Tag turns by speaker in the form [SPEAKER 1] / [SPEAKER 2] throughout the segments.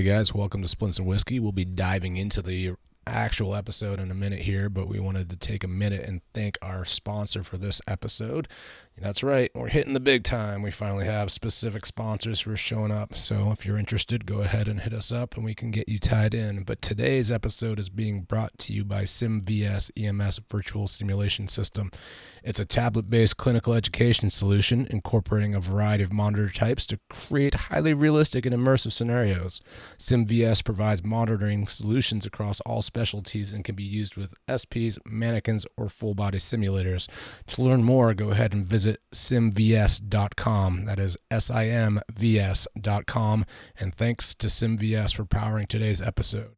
[SPEAKER 1] Hey guys, welcome to Splints and Whiskey. We'll be diving into the actual episode in a minute here, but we wanted to take a minute and thank our sponsor for this episode. That's right, we're hitting the big time. We finally have specific sponsors who are showing up. So if you're interested, go ahead and hit us up and we can get you tied in. But today's episode is being brought to you by SimVS EMS Virtual Simulation System. It's a tablet-based clinical education solution incorporating a variety of monitor types to create highly realistic and immersive scenarios. SimVS provides monitoring solutions across all specialties and can be used with SPs, mannequins, or full-body simulators. To learn more, go ahead and visit simvs.com. That is simvs.com. And thanks to SimVS for powering today's episode.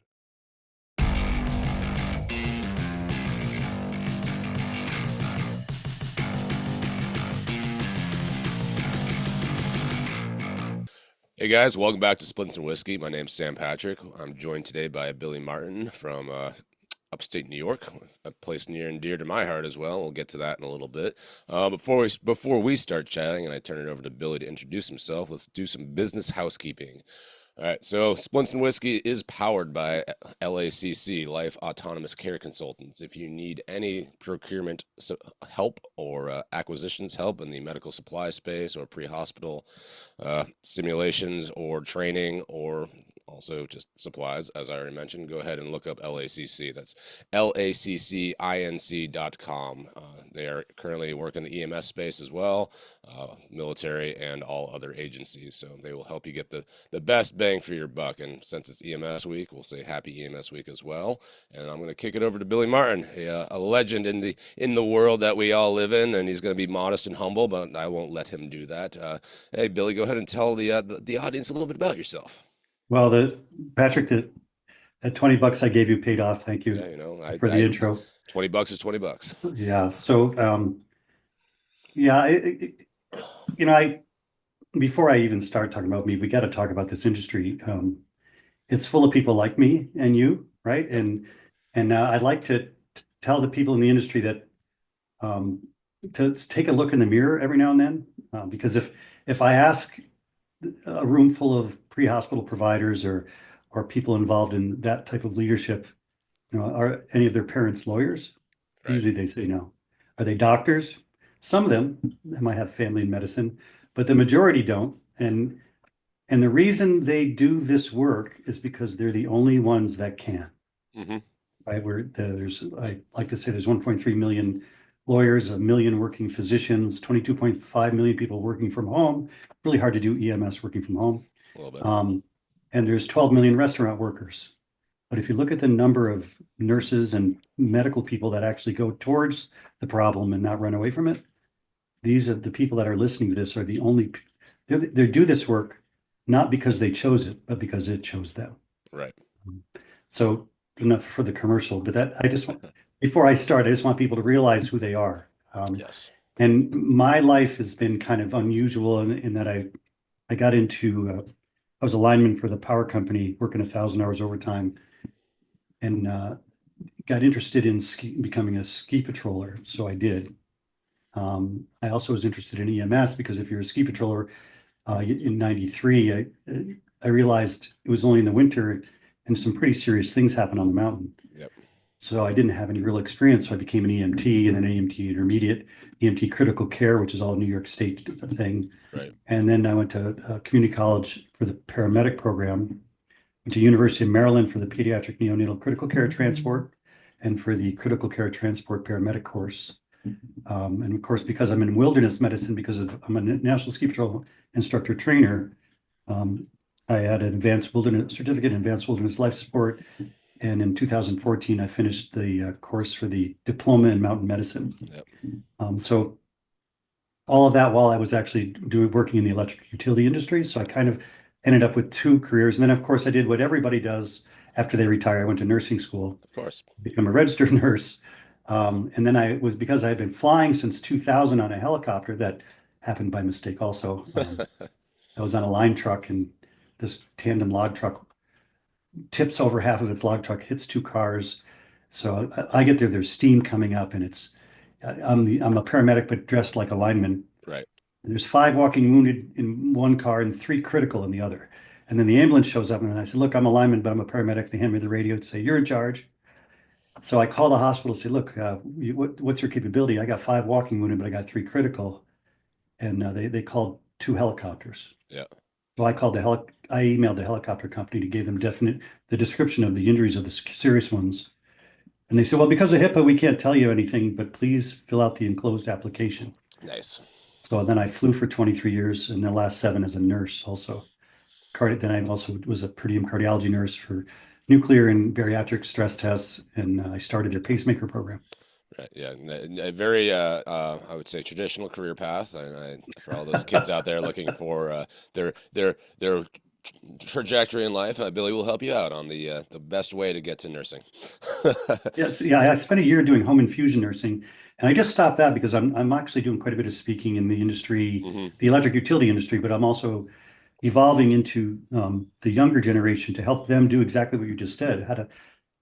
[SPEAKER 1] Hey guys, welcome back to Splints and Whiskey. My name's Sam Patrick. I'm joined today by Billy Martin from upstate New York, a place near and dear to my heart as well. We'll get to that in a little bit. Before we start chatting and I turn it over to Billy to introduce himself, let's do some business housekeeping. All right, so Splints and Whiskey is powered by LACC, Life Autonomous Care Consultants. If you need any procurement help or acquisitions help in the medical supply space or pre-hospital simulations or training or also just supplies, as I already mentioned, go ahead and look up LACC. That's LACCINC.com. They are currently working the EMS space as well, military and all other agencies. So they will help you get the best bang for your buck. And since it's EMS week, we'll say happy EMS week as well. And I'm going to kick it over to Billy Martin, a legend in the world that we all live in. And he's going to be modest and humble, but I won't let him do that. Hey, Billy, go ahead and tell the audience a little bit about yourself.
[SPEAKER 2] Well, Patrick, that $20 I gave you paid off. Thank you for the intro.
[SPEAKER 1] $20 is $20.
[SPEAKER 2] Yeah. So, yeah, I before I even start talking about me, we got to talk about this industry. It's full of people like me and you, right? And I'd like to tell the people in the industry that to take a look in the mirror every now and then, because if I ask a room full of pre-hospital providers or people involved in that type of leadership, are any of their parents lawyers? Right. Usually they say no. Are they doctors? Some of them might have family in medicine, but the majority don't. And the reason they do this work is because they're the only ones that can. Mm-hmm. Right? I like to say there's 1.3 million lawyers, 1 million working physicians, 22.5 million people working from home. Really hard to do EMS working from home. A little bit. And there's 12 million restaurant workers. But if you look at the number of nurses and medical people that actually go towards the problem and not run away from it, these are the people that are listening to this are the only, they do this work not because they chose it, but because it chose them.
[SPEAKER 1] Right.
[SPEAKER 2] So enough for the commercial, but before I start, I just want people to realize who they are.
[SPEAKER 1] Yes.
[SPEAKER 2] And my life has been kind of unusual in that I got into, I was a lineman for the power company, working 1,000 hours overtime, and got interested in becoming a ski patroller. So I did. I also was interested in EMS because if you're a ski patroller in '93, I realized it was only in the winter and some pretty serious things happen on the mountain.
[SPEAKER 1] Yep.
[SPEAKER 2] So I didn't have any real experience. So I became an EMT and then EMT intermediate, EMT critical care, which is all New York State thing.
[SPEAKER 1] Right.
[SPEAKER 2] And then I went to community college for the paramedic program, went to University of Maryland for the pediatric neonatal critical care transport and for the critical care transport paramedic course. And of course, because I'm in wilderness medicine, I'm a National Ski Patrol instructor trainer, I had an certificate in advanced wilderness life support. And in 2014, I finished the course for the diploma in mountain medicine. Yep. So all of that while I was actually working in the electric utility industry. So I kind of ended up with 2 careers. And then, of course, I did what everybody does after they retire. I went to nursing school. Of course. Become a registered nurse. And then because I had been flying since 2000 on a helicopter, that happened by mistake also. I was on a line truck and this tandem log truck tips over half of its log truck, hits 2 cars. So I get there, there's steam coming up, and I'm a paramedic, but dressed like a lineman.
[SPEAKER 1] Right.
[SPEAKER 2] And there's 5 walking wounded in one car and 3 critical in the other. And then the ambulance shows up, and then I said, look, I'm a lineman, but I'm a paramedic. They hand me the radio to say, you're in charge. So I call the hospital, say, look, what's your capability? I got 5 walking wounded, but I got 3 critical. And they called 2 helicopters.
[SPEAKER 1] Yeah.
[SPEAKER 2] So I emailed the helicopter company to give them the description of the injuries of the serious ones. And they said, well, because of HIPAA, we can't tell you anything, but please fill out the enclosed application.
[SPEAKER 1] Nice.
[SPEAKER 2] So then I flew for 23 years, and the last 7 as a nurse also. Then I also was a per diem cardiology nurse for nuclear and bariatric stress tests, and I started their pacemaker program.
[SPEAKER 1] Right. Yeah. A very, I would say, traditional career path. For all those kids out there looking for their trajectory in life, Billy will help you out on the best way to get to nursing.
[SPEAKER 2] Yes, yeah, I spent a year doing home infusion nursing, and I just stopped that because I'm actually doing quite a bit of speaking in the industry,
[SPEAKER 1] Hmm.
[SPEAKER 2] the electric utility industry, but I'm also evolving into the younger generation to help them do exactly what you just said,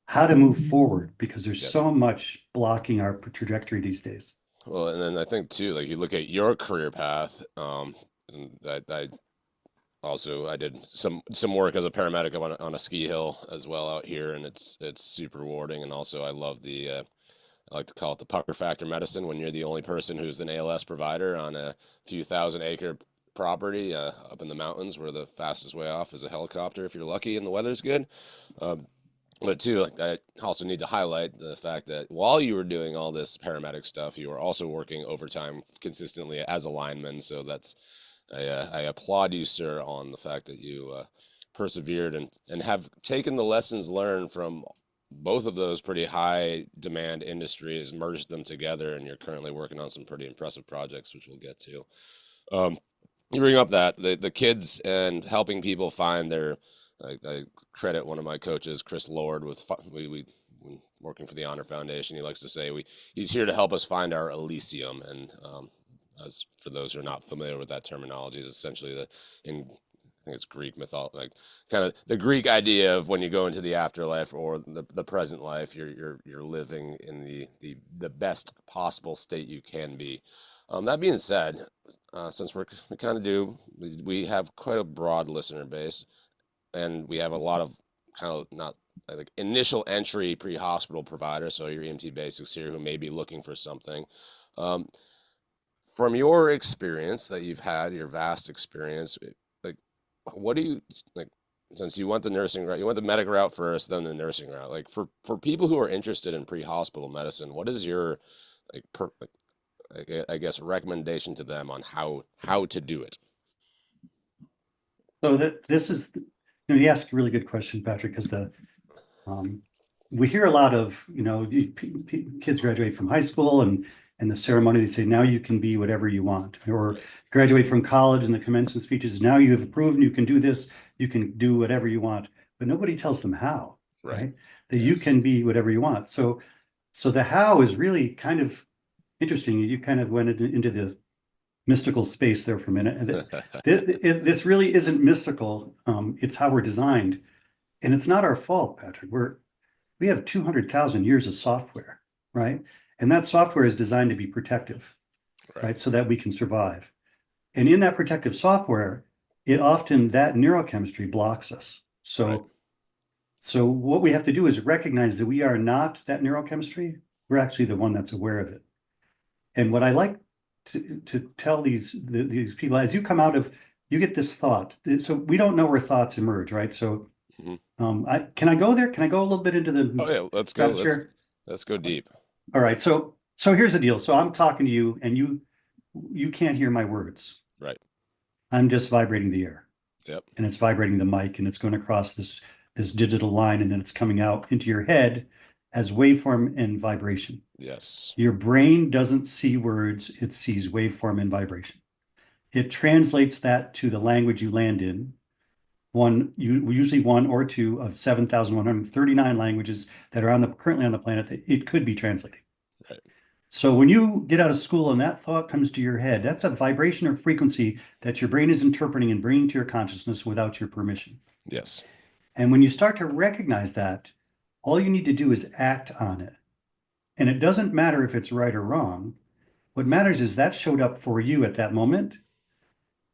[SPEAKER 2] how to move forward because there's
[SPEAKER 1] Yes.
[SPEAKER 2] so much blocking our trajectory these days.
[SPEAKER 1] Well, and then I think too, like you look at your career path, and I also I did some work as a paramedic on a ski hill as well out here, and it's super rewarding. And also I love I like to call it the pucker factor medicine when you're the only person who's an ALS provider on a few thousand-acre property up in the mountains where the fastest way off is a helicopter if you're lucky and the weather's good. Um, but too, like I also need to highlight the fact that while you were doing all this paramedic stuff, you were also working overtime consistently as a lineman. So I applaud you, sir, on the fact that you persevered and have taken the lessons learned from both of those pretty high demand industries, merged them together, and you're currently working on some pretty impressive projects, which we'll get to. Um, you bring up that the kids and helping people find their. I credit one of my coaches, Chris Lord, with we working for the Honor Foundation. He likes to say he's here to help us find our Elysium, and as for those who are not familiar with that terminology, is essentially in I think it's Greek mythology, like kind of the Greek idea of when you go into the afterlife or the present life, you're living in the best possible state you can be. That being said, since we kind of we have quite a broad listener base, and we have a lot of kind of not like initial entry pre-hospital providers, so your EMT basics here who may be looking for something. Um, from your experience that you've had, your vast experience, like what do you like? Since you went the nursing route, you went the medic route first, then the nursing route. Like for people who are interested in pre-hospital medicine, what is your like, I guess recommendation to them on how to do it?
[SPEAKER 2] So that this is, you asked a really good question, Patrick, because um, we hear a lot of, kids graduate from high school and the ceremony, they say, now you can be whatever you want, or graduate from college and the commencement speeches, now you have proven you can do this, you can do whatever you want, but nobody tells them how,
[SPEAKER 1] Right.
[SPEAKER 2] right? That you
[SPEAKER 1] Yes.
[SPEAKER 2] can be whatever you want. So the how is really kind of interesting. You kind of went into the mystical space there for a minute. And this really isn't mystical. It's how we're designed. And it's not our fault, Patrick. We have 200,000 years of software, right? And that software is designed to be protective,
[SPEAKER 1] Right.
[SPEAKER 2] right? So that we can survive. And in that protective software, that neurochemistry blocks us.
[SPEAKER 1] Right.
[SPEAKER 2] So what we have to do is recognize that we are not that neurochemistry. We're actually the one that's aware of it. And what I like to tell these people as you get this thought. So we don't know where thoughts emerge, right? So
[SPEAKER 1] Hmm.
[SPEAKER 2] can I go there? Can I go a little bit into
[SPEAKER 1] Oh
[SPEAKER 2] the
[SPEAKER 1] yeah, let's go.
[SPEAKER 2] stratosphere?
[SPEAKER 1] Let's go deep.
[SPEAKER 2] All right. So here's the deal. So I'm talking to you, and you can't hear my words.
[SPEAKER 1] Right.
[SPEAKER 2] I'm just vibrating the air,
[SPEAKER 1] Yep.
[SPEAKER 2] and it's vibrating the mic, and it's going across this digital line, and then it's coming out into your head as waveform and vibration.
[SPEAKER 1] Yes.
[SPEAKER 2] Your brain doesn't see words, it sees waveform and vibration. It translates that to the language you land in. Usually one or two of 7,139 languages that are currently on the planet that it could be translating.
[SPEAKER 1] Right.
[SPEAKER 2] So when you get out of school and that thought comes to your head, that's a vibration or frequency that your brain is interpreting and bringing to your consciousness without your permission.
[SPEAKER 1] Yes.
[SPEAKER 2] And when you start to recognize that, all you need to do is act on it. And it doesn't matter if it's right or wrong. What matters is that showed up for you at that moment.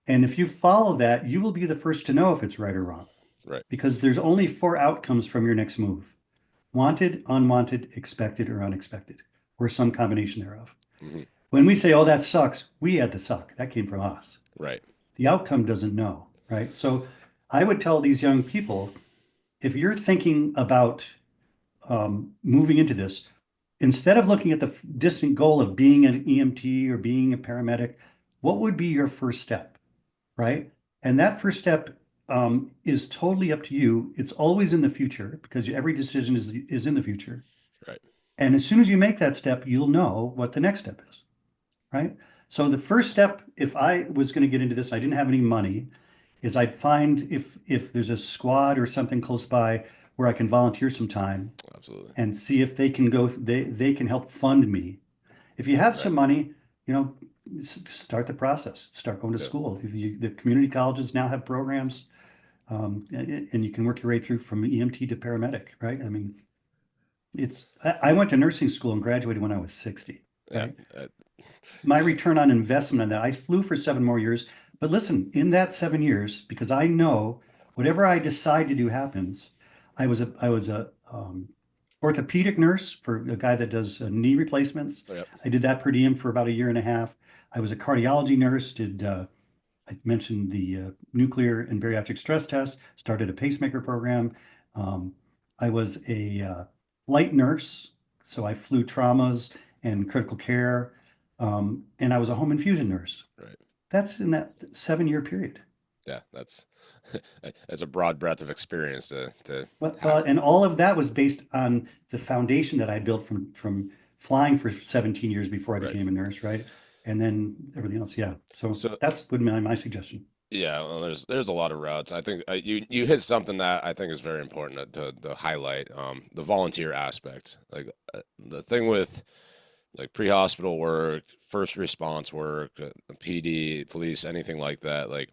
[SPEAKER 2] And if you follow that, you will be the first to know if it's right or wrong,
[SPEAKER 1] Right.
[SPEAKER 2] because there's only four outcomes from your next move: wanted, unwanted, expected, or unexpected, or some combination thereof.
[SPEAKER 1] Hmm.
[SPEAKER 2] When we say, oh, that sucks, we had the suck. That came from us.
[SPEAKER 1] Right.
[SPEAKER 2] The outcome doesn't know, right? So I would tell these young people, if you're thinking about moving into this, instead of looking at the distant goal of being an EMT or being a paramedic, what would be your first step, right? And that first step is totally up to you. It's always in the future because every decision is in the future.
[SPEAKER 1] Right.
[SPEAKER 2] And as soon as you make that step, you'll know what the next step is, right? So the first step, if I was going to get into this and I didn't have any money, is I'd find if there's a squad or something close by where I can volunteer some time
[SPEAKER 1] Absolutely.
[SPEAKER 2] and see if they can go, they can help fund me. If you have
[SPEAKER 1] Right.
[SPEAKER 2] some money, you know, start the process, start going to
[SPEAKER 1] Yeah.
[SPEAKER 2] school. The community colleges now have programs, and you can work your way through from EMT to paramedic, right? I mean, I went to nursing school and graduated when I was 60,
[SPEAKER 1] Yeah.
[SPEAKER 2] right? My
[SPEAKER 1] Yeah.
[SPEAKER 2] return on investment on that, I flew for 7 more years. But listen, in that 7 years, because I know whatever I decide to do happens, I was a orthopedic nurse for a guy that does knee replacements.
[SPEAKER 1] Yep.
[SPEAKER 2] I did that per diem for about a year and a half. I was a cardiology nurse, I mentioned the nuclear and bariatric stress test, started a pacemaker program. Um, I was a flight nurse, so I flew traumas and critical care, and I was a home infusion nurse.
[SPEAKER 1] Right.
[SPEAKER 2] That's in that 7 year period.
[SPEAKER 1] Yeah. That's a broad breadth of experience to
[SPEAKER 2] Well,
[SPEAKER 1] have.
[SPEAKER 2] and all of that was based on the foundation that I built from flying for 17 years before I
[SPEAKER 1] Right.
[SPEAKER 2] became a nurse, right? And then everything else, yeah. So
[SPEAKER 1] So
[SPEAKER 2] that's would be my suggestion.
[SPEAKER 1] yeah, well, there's a lot of routes. I think you hit something that I think is very important to highlight. The volunteer aspect, like the thing with like pre-hospital work, first response work, PD, police, anything like that. Like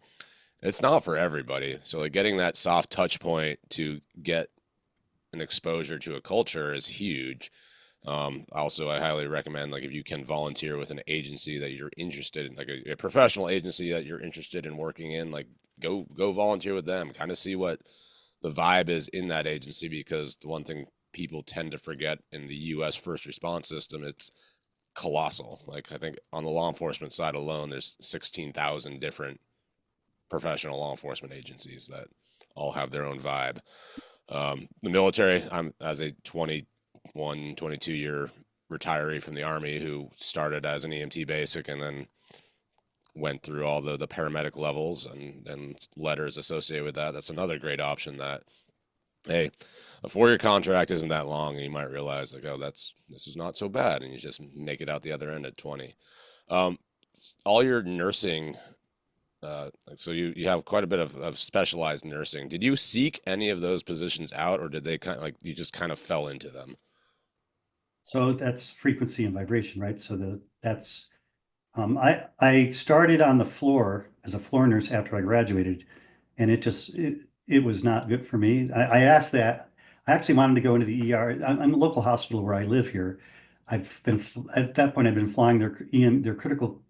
[SPEAKER 1] it's not for everybody. So like getting that soft touch point to get an exposure to a culture is huge. Also, I highly recommend like if you can volunteer with an agency that you're interested in, like a professional agency that you're interested in working in, like go volunteer with them. Kind of see what the vibe is in that agency because the one thing people tend to forget in the U.S. first response system, it's colossal. Like I think on the law enforcement side alone, there's 16,000 different professional law enforcement agencies that all have their own vibe. The military, I'm as a 21, 22-year retiree from the Army who started as an EMT basic and then went through all the paramedic levels and letters associated with that. That's another great option that, hey, a 4-year contract isn't that long and you might realize like, oh, this is not so bad. And you just make it out the other end at 20. Um, all your nursing so you have quite a bit of specialized nursing. Did you seek any of those positions out, or did they kind of like you just kind of fell into them?
[SPEAKER 2] So that's frequency and vibration, right? So that's I started on the floor as a floor nurse after I graduated, and it was not good for me. I asked that. I actually wanted to go into the ER. I'm a local hospital where I live here. I've been at that point I've been flying their critical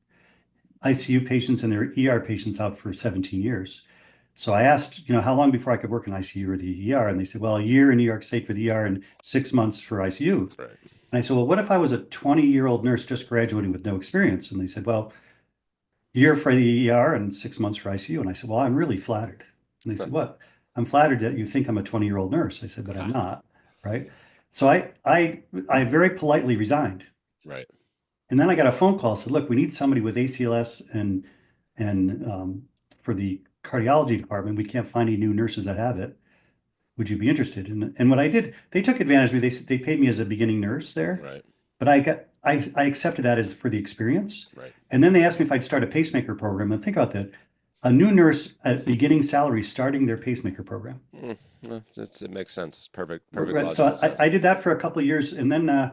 [SPEAKER 2] ICU patients and their ER patients out for 17 years. So I asked, how long before I could work in ICU or the ER, and they said, well, a year in New York State for the ER and 6 months for ICU.
[SPEAKER 1] Right.
[SPEAKER 2] And I said, well, what if I was a 20-year-old nurse just graduating with no experience? And they said, well, year for the ER and 6 months for ICU. And I said, well, I'm really flattered. And they said, what? I'm flattered that you think I'm a 20-year-old nurse. I said, but I'm not, right? So I very politely resigned.
[SPEAKER 1] Right.
[SPEAKER 2] And then I got a phone call, said, look, we need somebody with ACLS and for the cardiology department, we can't find any new nurses that have it. Would you be interested? And what I did, they took advantage of me. They paid me as a beginning nurse there,
[SPEAKER 1] Right.
[SPEAKER 2] but I accepted that as for the experience.
[SPEAKER 1] Right.
[SPEAKER 2] And then they asked me if I'd start a pacemaker program. And think about that. A new nurse at beginning salary starting their pacemaker program.
[SPEAKER 1] No, it makes sense. Perfect
[SPEAKER 2] Right.
[SPEAKER 1] logical
[SPEAKER 2] So
[SPEAKER 1] sense.
[SPEAKER 2] I did that for a couple of years, and then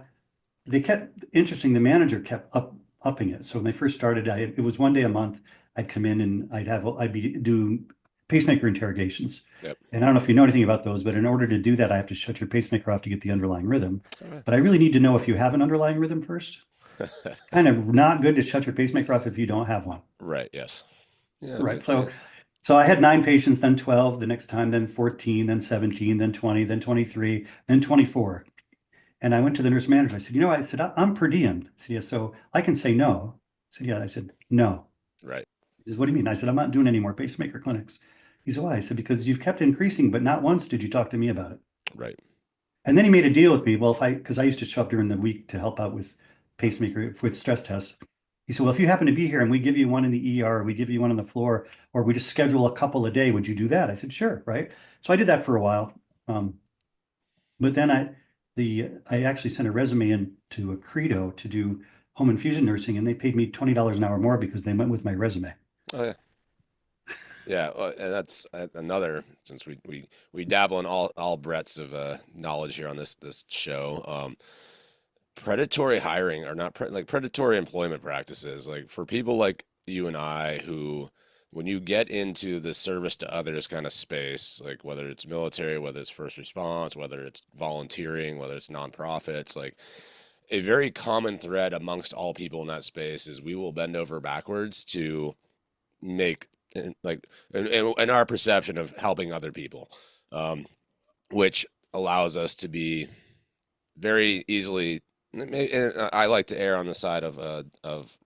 [SPEAKER 2] they kept interesting. The manager kept upping it. So when they first started, it was one day a month. I'd come in and I'd be do pacemaker interrogations.
[SPEAKER 1] Yep.
[SPEAKER 2] And I don't know if you know anything about those, but in order to do that, I have to shut your pacemaker off to get the underlying rhythm.
[SPEAKER 1] All right.
[SPEAKER 2] But I really need to know if you have an underlying rhythm first. It's kind of not good to shut your pacemaker off if you don't have one.
[SPEAKER 1] Right. Yes. Yeah,
[SPEAKER 2] Right.
[SPEAKER 1] that's
[SPEAKER 2] So,
[SPEAKER 1] it.
[SPEAKER 2] so I had 9 patients, then 12 the next time, then 14, then 17, then 20, then 23, then 24. And I went to the nurse manager. I said, I said, I'm per diem. I said, yeah, so I can say no. I said, yeah. I said, no.
[SPEAKER 1] Right,
[SPEAKER 2] He says, what do you mean? I said, I'm not doing any more pacemaker clinics. He said, why? I said, because you've kept increasing, but not once did you talk to me about it.
[SPEAKER 1] right.
[SPEAKER 2] And then he made a deal with me. Well, because I used to show up during the week to help out with pacemaker, with stress tests. He said, well, if you happen to be here and we give you one in the ER, or we give you one on the floor, or we just schedule a couple a day, would you do that? I said, sure. Right. So I did that for a while. Um, but then I actually sent a resume in to a Credo to do home infusion nursing, and they paid me $20 an hour more because they went with my resume.
[SPEAKER 1] Oh yeah. Yeah, and that's another, since we dabble in all breadths of knowledge here on this show. Predatory hiring are not like predatory employment practices. Like for people like you and I, who when you get into the service to others kind of space, like whether it's military, whether it's first response, whether it's volunteering, whether it's nonprofits, like a very common thread amongst all people in that space is we will bend over backwards to make like in our perception of helping other people, um, which allows us to be very easily. I like to err on the side of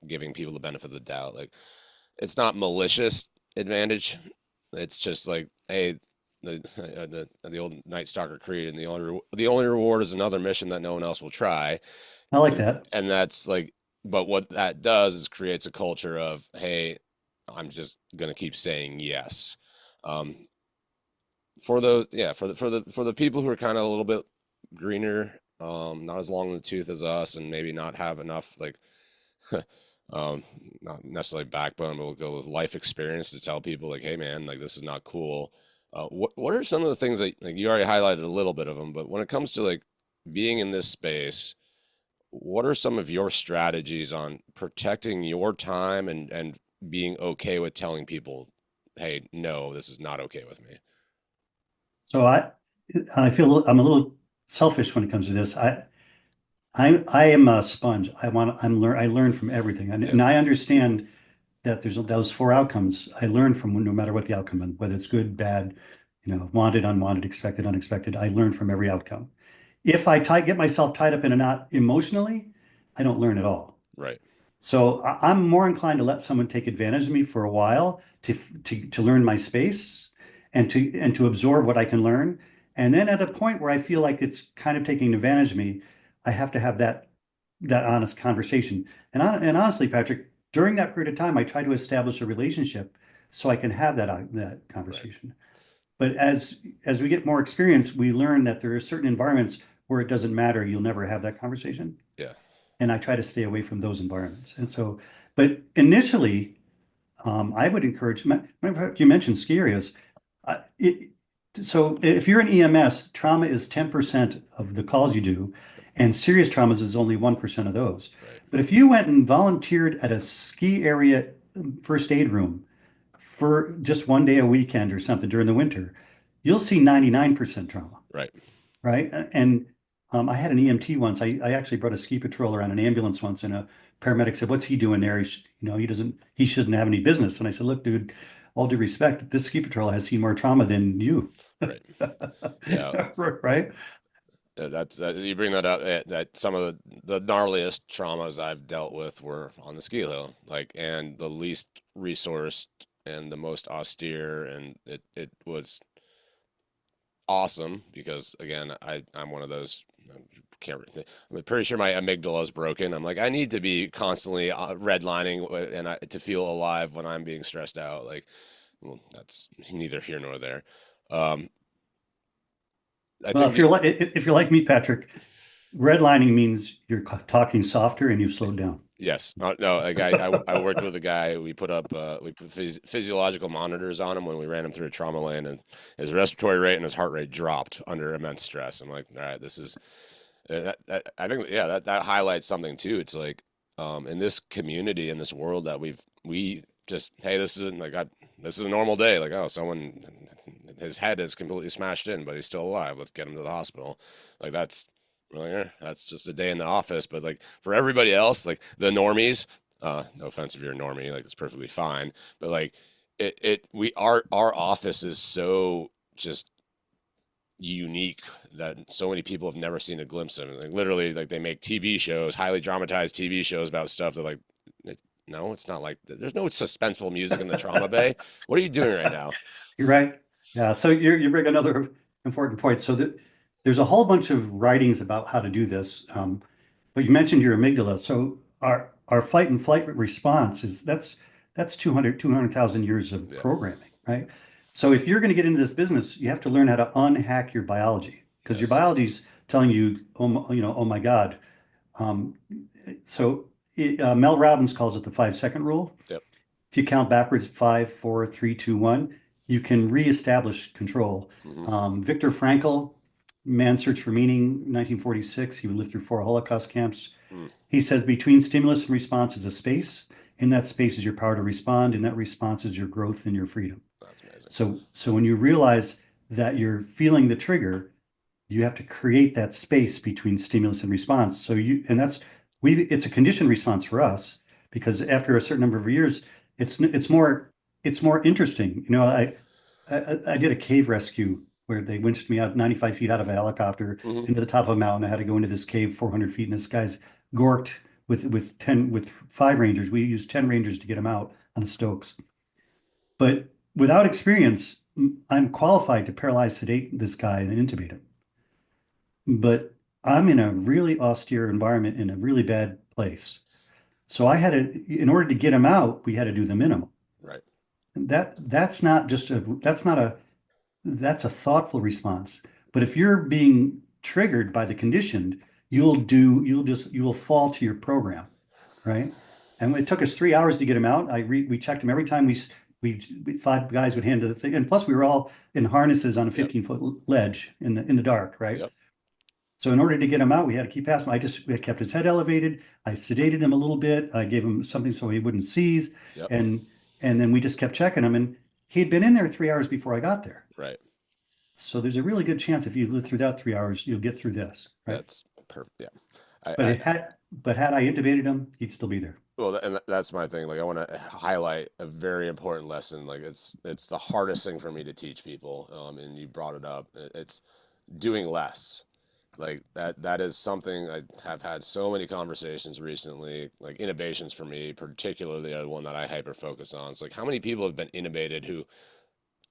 [SPEAKER 1] giving people the benefit of the doubt. Like it's not malicious advantage. It's just like, hey, the old Night Stalker creed, and the only reward is another mission that no one else will try,
[SPEAKER 2] I like that.
[SPEAKER 1] and that's like, but what that does is creates a culture of, hey, I'm just gonna keep saying yes. Um, for those, yeah, for the people who are kind of a little bit greener, not as long in the tooth as us, and maybe not have enough like, not necessarily backbone, but we'll go with life experience to tell people like, hey man, like this is not cool. What are some of the things that, like, you already highlighted a little bit of them, but when it comes to like being in this space, what are some of your strategies on protecting your time and being okay with telling people, hey, no, this is not okay with me?
[SPEAKER 2] So I feel I'm a little selfish when it comes to this. I am a sponge. I learn from everything.
[SPEAKER 1] Yep.
[SPEAKER 2] And I understand that there's those four outcomes I learn from no matter what the outcome, and whether it's good, bad, wanted, unwanted, expected, unexpected. I learn from every outcome. If get myself tied up in a knot emotionally, I don't learn at all.
[SPEAKER 1] Right.
[SPEAKER 2] So I'm more inclined to let someone take advantage of me for a while to learn my space and to absorb what I can learn. And then at a point where I feel like it's kind of taking advantage of me, I have to have that honest conversation. And honestly, Patrick, during that period of time, I try to establish a relationship so I can have that
[SPEAKER 1] Right.
[SPEAKER 2] conversation. But as we get more experience, we learn that there are certain environments where it doesn't matter. You'll never have that conversation,
[SPEAKER 1] Yeah.
[SPEAKER 2] and I try to stay away from those environments. And so, but initially, I would encourage. You mentioned ski areas. Uh, it, so if you're in EMS, trauma is 10% of the calls you do, and serious traumas is only 1% of those.
[SPEAKER 1] Right.
[SPEAKER 2] But if you went and volunteered at a ski area first aid room for just one day a weekend or something during the winter, you'll see 99% trauma,
[SPEAKER 1] Right.
[SPEAKER 2] right? And I had an EMT once. I actually brought a ski patroller on an ambulance once, and a paramedic said, "What's he doing there? He shouldn't have any business." And I said, "Look, dude, all due respect, this ski patrol has seen more trauma than you."
[SPEAKER 1] Right. Yeah.
[SPEAKER 2] Right?
[SPEAKER 1] You bring that up. That some of the gnarliest traumas I've dealt with were on the ski hill, like, and the least resourced and the most austere, and it was awesome because again, I'm one of those. Can't. I'm pretty sure my amygdala is broken. I'm like, I need to be constantly redlining to feel alive when I'm being stressed out. Like, well, that's neither here nor there. Um, I
[SPEAKER 2] Well,
[SPEAKER 1] think the
[SPEAKER 2] if you're like me, Patrick, redlining means you're talking softer and you've slowed down.
[SPEAKER 1] Yes. No, a guy, I worked with a guy. We put physiological monitors on him when we ran him through a trauma lane, and his respiratory rate and his heart rate dropped under immense stress. I'm like, all right, this is I think, yeah, that highlights something too. It's like, in this community, in this world that we just, hey, this is a normal day. Like, oh, someone, his head is completely smashed in, but he's still alive. Let's get him to the hospital. Like that's, we're like, that's just a day in the office. But like for everybody else, like the normies,
[SPEAKER 3] No offense if you're a normie, like it's perfectly fine. But like our office is so just unique that so many people have never seen a glimpse of it. Like literally, like they make TV shows, highly dramatized TV shows about stuff that like, no, it's not like there's no suspenseful music in the trauma bay. What are you doing right now?
[SPEAKER 2] You're right. Yeah. So you bring another important point. So there's a whole bunch of writings about how to do this. But you mentioned your amygdala. So our fight and flight response is that's 200,000 years of
[SPEAKER 3] Yeah.
[SPEAKER 2] programming, right? So if you're going to get into this business, you have to learn how to unhack your biology because your
[SPEAKER 3] Yes.
[SPEAKER 2] biology's telling you, oh my God. Um, Mel Robbins calls it the 5 second rule.
[SPEAKER 3] Yep.
[SPEAKER 2] If you count backwards, 5, 4, 3, 2, 1, you can reestablish control.
[SPEAKER 3] Hmm.
[SPEAKER 2] Viktor Frankl, Man's Search for Meaning, 1946, he lived through 4 Holocaust camps.
[SPEAKER 3] Mm,
[SPEAKER 2] He says between stimulus and response is a space. In that space is your power to respond. In that response is your growth and your freedom.
[SPEAKER 3] that's amazing.
[SPEAKER 2] So when you realize that you're feeling the trigger, you have to create that space between stimulus and response. And it's a conditioned response for us because after a certain number of years, it's more interesting. I did a cave rescue where they winched me out 95 feet out of a helicopter
[SPEAKER 3] Hmm.
[SPEAKER 2] into the top of a mountain. I had to go into this cave 400 feet, and this guy's gorked with 5 rangers. We used 10 rangers to get him out on the Stokes. But without experience, I'm qualified to paralyze sedate this guy and intubate him. But I'm in a really austere environment in a really bad place. So in order to get him out, we had to do the minimum.
[SPEAKER 3] Right.
[SPEAKER 2] That's a thoughtful response. But if you're being triggered by the conditioned, you will fall to your program, right? And it took us 3 hours to get him out. We checked him every time we 5 guys would hand to the thing, and plus we were all in harnesses on a
[SPEAKER 3] Yep.
[SPEAKER 2] 15-foot ledge in the dark, right?
[SPEAKER 3] Yep.
[SPEAKER 2] So in order to get him out, we had to keep passing. I kept his head elevated. I sedated him a little bit. I gave him something so he wouldn't seize,
[SPEAKER 3] Yep.
[SPEAKER 2] and then we just kept checking him. And he'd been in there 3 hours before I got there.
[SPEAKER 3] Right.
[SPEAKER 2] So there's a really good chance if you live through that 3 hours, you'll get through this, right?
[SPEAKER 3] That's perfect. Yeah. I,
[SPEAKER 2] But
[SPEAKER 3] I
[SPEAKER 2] had I intubated him, he'd still be there.
[SPEAKER 3] well, and that's my thing. Like, I want to highlight a very important lesson. Like, it's the hardest thing for me to teach people. And you brought it up. It's doing less. Like that is something I have had so many conversations recently. Like innovations for me, particularly the one that I hyper focus on. It's like how many people have been innovated who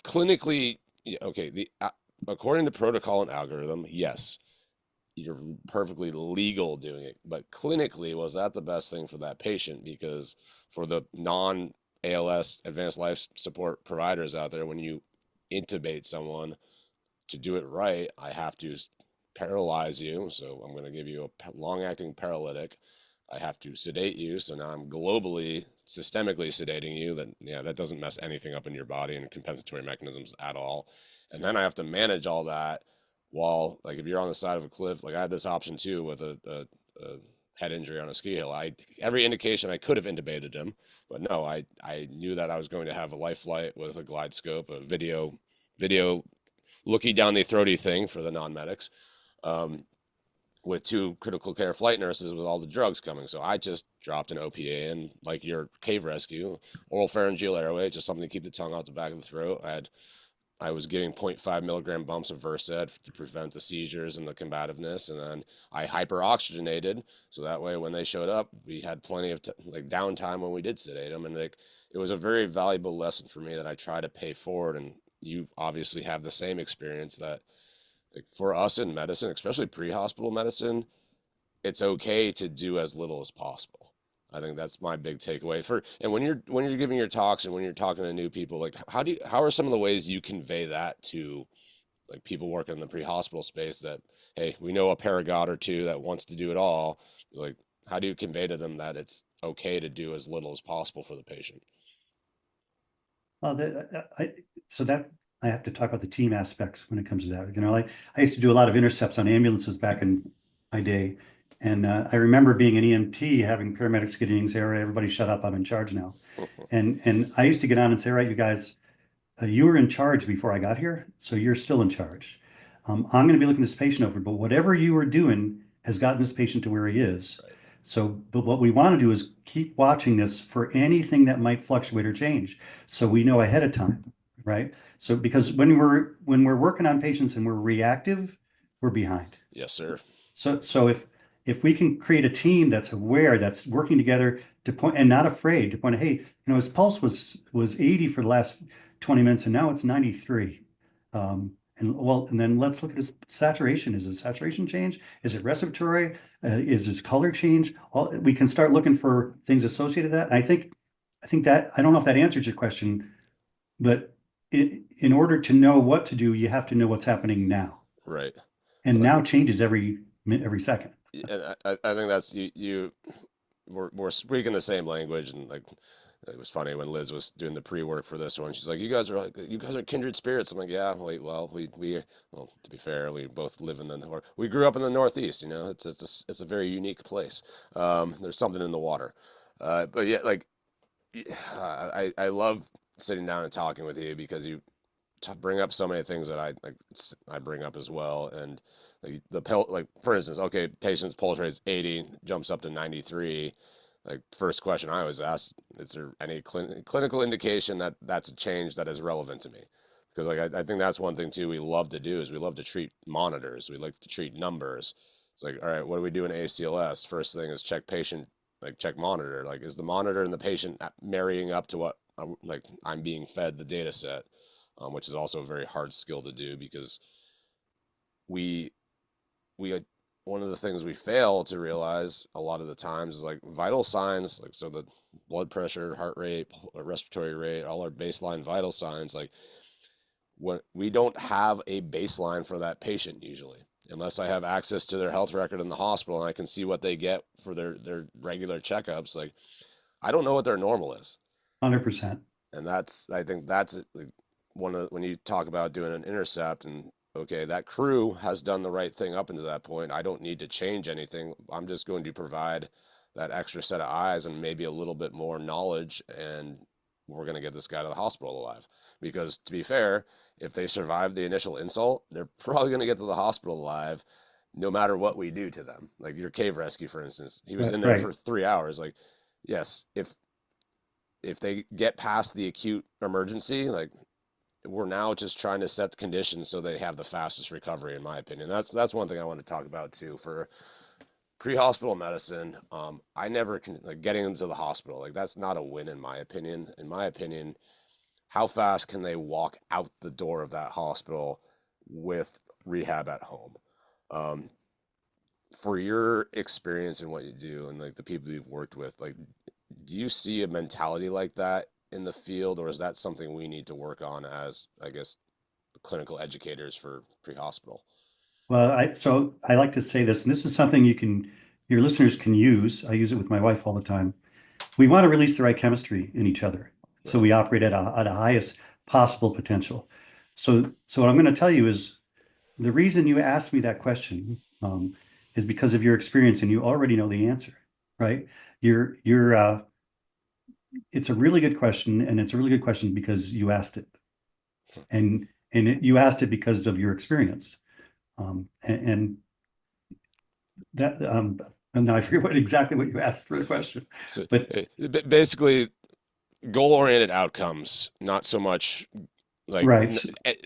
[SPEAKER 3] clinically, yeah, okay, the according to protocol and algorithm, yes, you're perfectly legal doing it, but clinically, was that the best thing for that patient? Because for the non ALS advanced life support providers out there, when you intubate someone to do it right, I have to paralyze you. So I'm going to give you a long acting paralytic. I have to sedate you. So now I'm globally, systemically sedating you. That, yeah, that doesn't mess anything up in your body and compensatory mechanisms at all. And then I have to manage all that while, like, if you're on the side of a cliff, like I had this option too with a head injury on a ski hill. Every indication I could have intubated him, but no, I knew that I was going to have a life flight with a glide scope, a video looky down the throaty thing for the non-medics, um, with 2 critical care flight nurses with all the drugs coming. So I just dropped an OPA in, like your cave rescue, oral pharyngeal airway, just something to keep the tongue out the back of the throat. I was giving 0.5 milligram bumps of Versed to prevent the seizures and the combativeness, and then I hyperoxygenated so that way when they showed up, we had plenty of like downtime when we did sedate them, and like it was a very valuable lesson for me that I try to pay forward. And you obviously have the same experience that, like, for us in medicine, especially pre-hospital medicine, it's okay to do as little as possible. I think that's my big takeaway for, and when you're giving your talks and when you're talking to new people, like how are some of the ways you convey that to like people working in the pre-hospital space that, hey, we know a paragot or two that wants to do it all. Like, how do you convey to them that it's okay to do as little as possible for the patient?
[SPEAKER 2] Uh, that, I, so that I have to talk about the team aspects when it comes to that. I used to do a lot of intercepts on ambulances back in my day. And I remember being an EMT, having paramedics getting in, say, all right, everybody shut up, I'm in charge now. And I used to get on and say, all right, you guys, you were in charge before I got here, so you're still in charge. I'm going to be looking this patient over, but whatever you were doing has gotten this patient to where he is.
[SPEAKER 3] Right.
[SPEAKER 2] So, but what we want to do is keep watching this for anything that might fluctuate or change, so we know ahead of time, right? So, because when we're working on patients and we're reactive, we're behind.
[SPEAKER 3] Yes, sir.
[SPEAKER 2] So if we can create a team that's aware, that's working together to point and not afraid to point, hey, his pulse was 80 for the last 20 minutes and now it's 93. And then let's look at his saturation. Is his saturation change? Is it respiratory? Is his color change? We can start looking for things associated with that. And I think that I don't know if that answers your question, but in order to know what to do, you have to know what's happening now.
[SPEAKER 3] Right.
[SPEAKER 2] And now changes every second.
[SPEAKER 3] And I think that's we're speaking the same language, and like it was funny when Liz was doing the pre-work for this one. She's like, you guys are kindred spirits." I'm like, "Yeah, well, to be fair, we both live in we grew up in the Northeast. It's a very unique place. There's something in the water, but yeah, like I love sitting down and talking with you because you bring up so many things that I bring up as well. And like for instance, okay, patient's pulse rate is 80, jumps up to 93. Like first question I always ask, is there any clinical indication that that's a change that is relevant to me? Because like I think that's one thing too we love to do is we love to treat monitors. We like to treat numbers. It's like, all right, what do we do in ACLS? First thing is check monitor. Like, is the monitor and the patient marrying up to what I'm being fed the data set, which is also a very hard skill to do because we one of the things we fail to realize a lot of the times is like vital signs, like so the blood pressure, heart rate, respiratory rate, all our baseline vital signs, like when we don't have a baseline for that patient usually, unless I have access to their health record in the hospital and I can see what they get for their regular checkups. Like I don't know what their normal is.
[SPEAKER 2] 100%.
[SPEAKER 3] And I think that's like when you talk about doing an intercept and okay, that crew has done the right thing up until that point. I don't need to change anything. I'm just going to provide that extra set of eyes and maybe a little bit more knowledge, and we're going to get this guy to the hospital alive. Because to be fair, if they survive the initial insult, they're probably going to get to the hospital alive no matter what we do to them. Like your cave rescue, for instance, he was in there for 3 hours. Like, yes, if they get past the acute emergency, like we're now just trying to set the conditions so they have the fastest recovery, in my opinion. That's one thing I want to talk about too for pre-hospital medicine. I never can getting them to the hospital. Like that's not a win in my opinion. In my opinion, how fast can they walk out the door of that hospital with rehab at home? For your experience in what you do and like the people you've worked with, like, do you see a mentality like that in the field, or is that something we need to work on as, I guess, clinical educators for pre-hospital?
[SPEAKER 2] Well, I like to say this, and this is something your listeners can use. I use it with my wife all the time. We want to release the right chemistry in each other. So we operate at a highest possible potential. So what I'm going to tell you is the reason you asked me that question is because of your experience and you already know the answer, right? It's a really good question, and it's a really good question because you asked it, and you asked it because of your experience, and that and now I forget exactly what you asked for the question,
[SPEAKER 3] So
[SPEAKER 2] but
[SPEAKER 3] basically, goal-oriented outcomes, not so much like
[SPEAKER 2] right.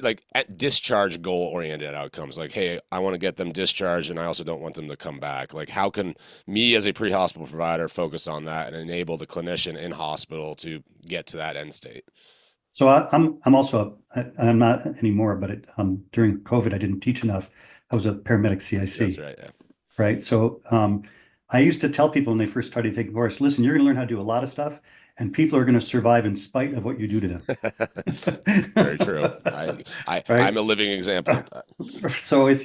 [SPEAKER 3] like at discharge goal-oriented outcomes. Like, hey, I want to get them discharged, and I also don't want them to come back. Like, how can me as a pre-hospital provider focus on that and enable the clinician in hospital to get to that end state?
[SPEAKER 2] So I'm also I'm not anymore, but during COVID I didn't teach enough. I was a paramedic CIC.
[SPEAKER 3] That's right. Yeah.
[SPEAKER 2] Right. So I used to tell people when they first started taking course, listen, you're going to learn how to do a lot of stuff, and people are going to survive in spite of what you do to them.
[SPEAKER 3] Very true.
[SPEAKER 2] Right?
[SPEAKER 3] I'm a living example of that.
[SPEAKER 2] So if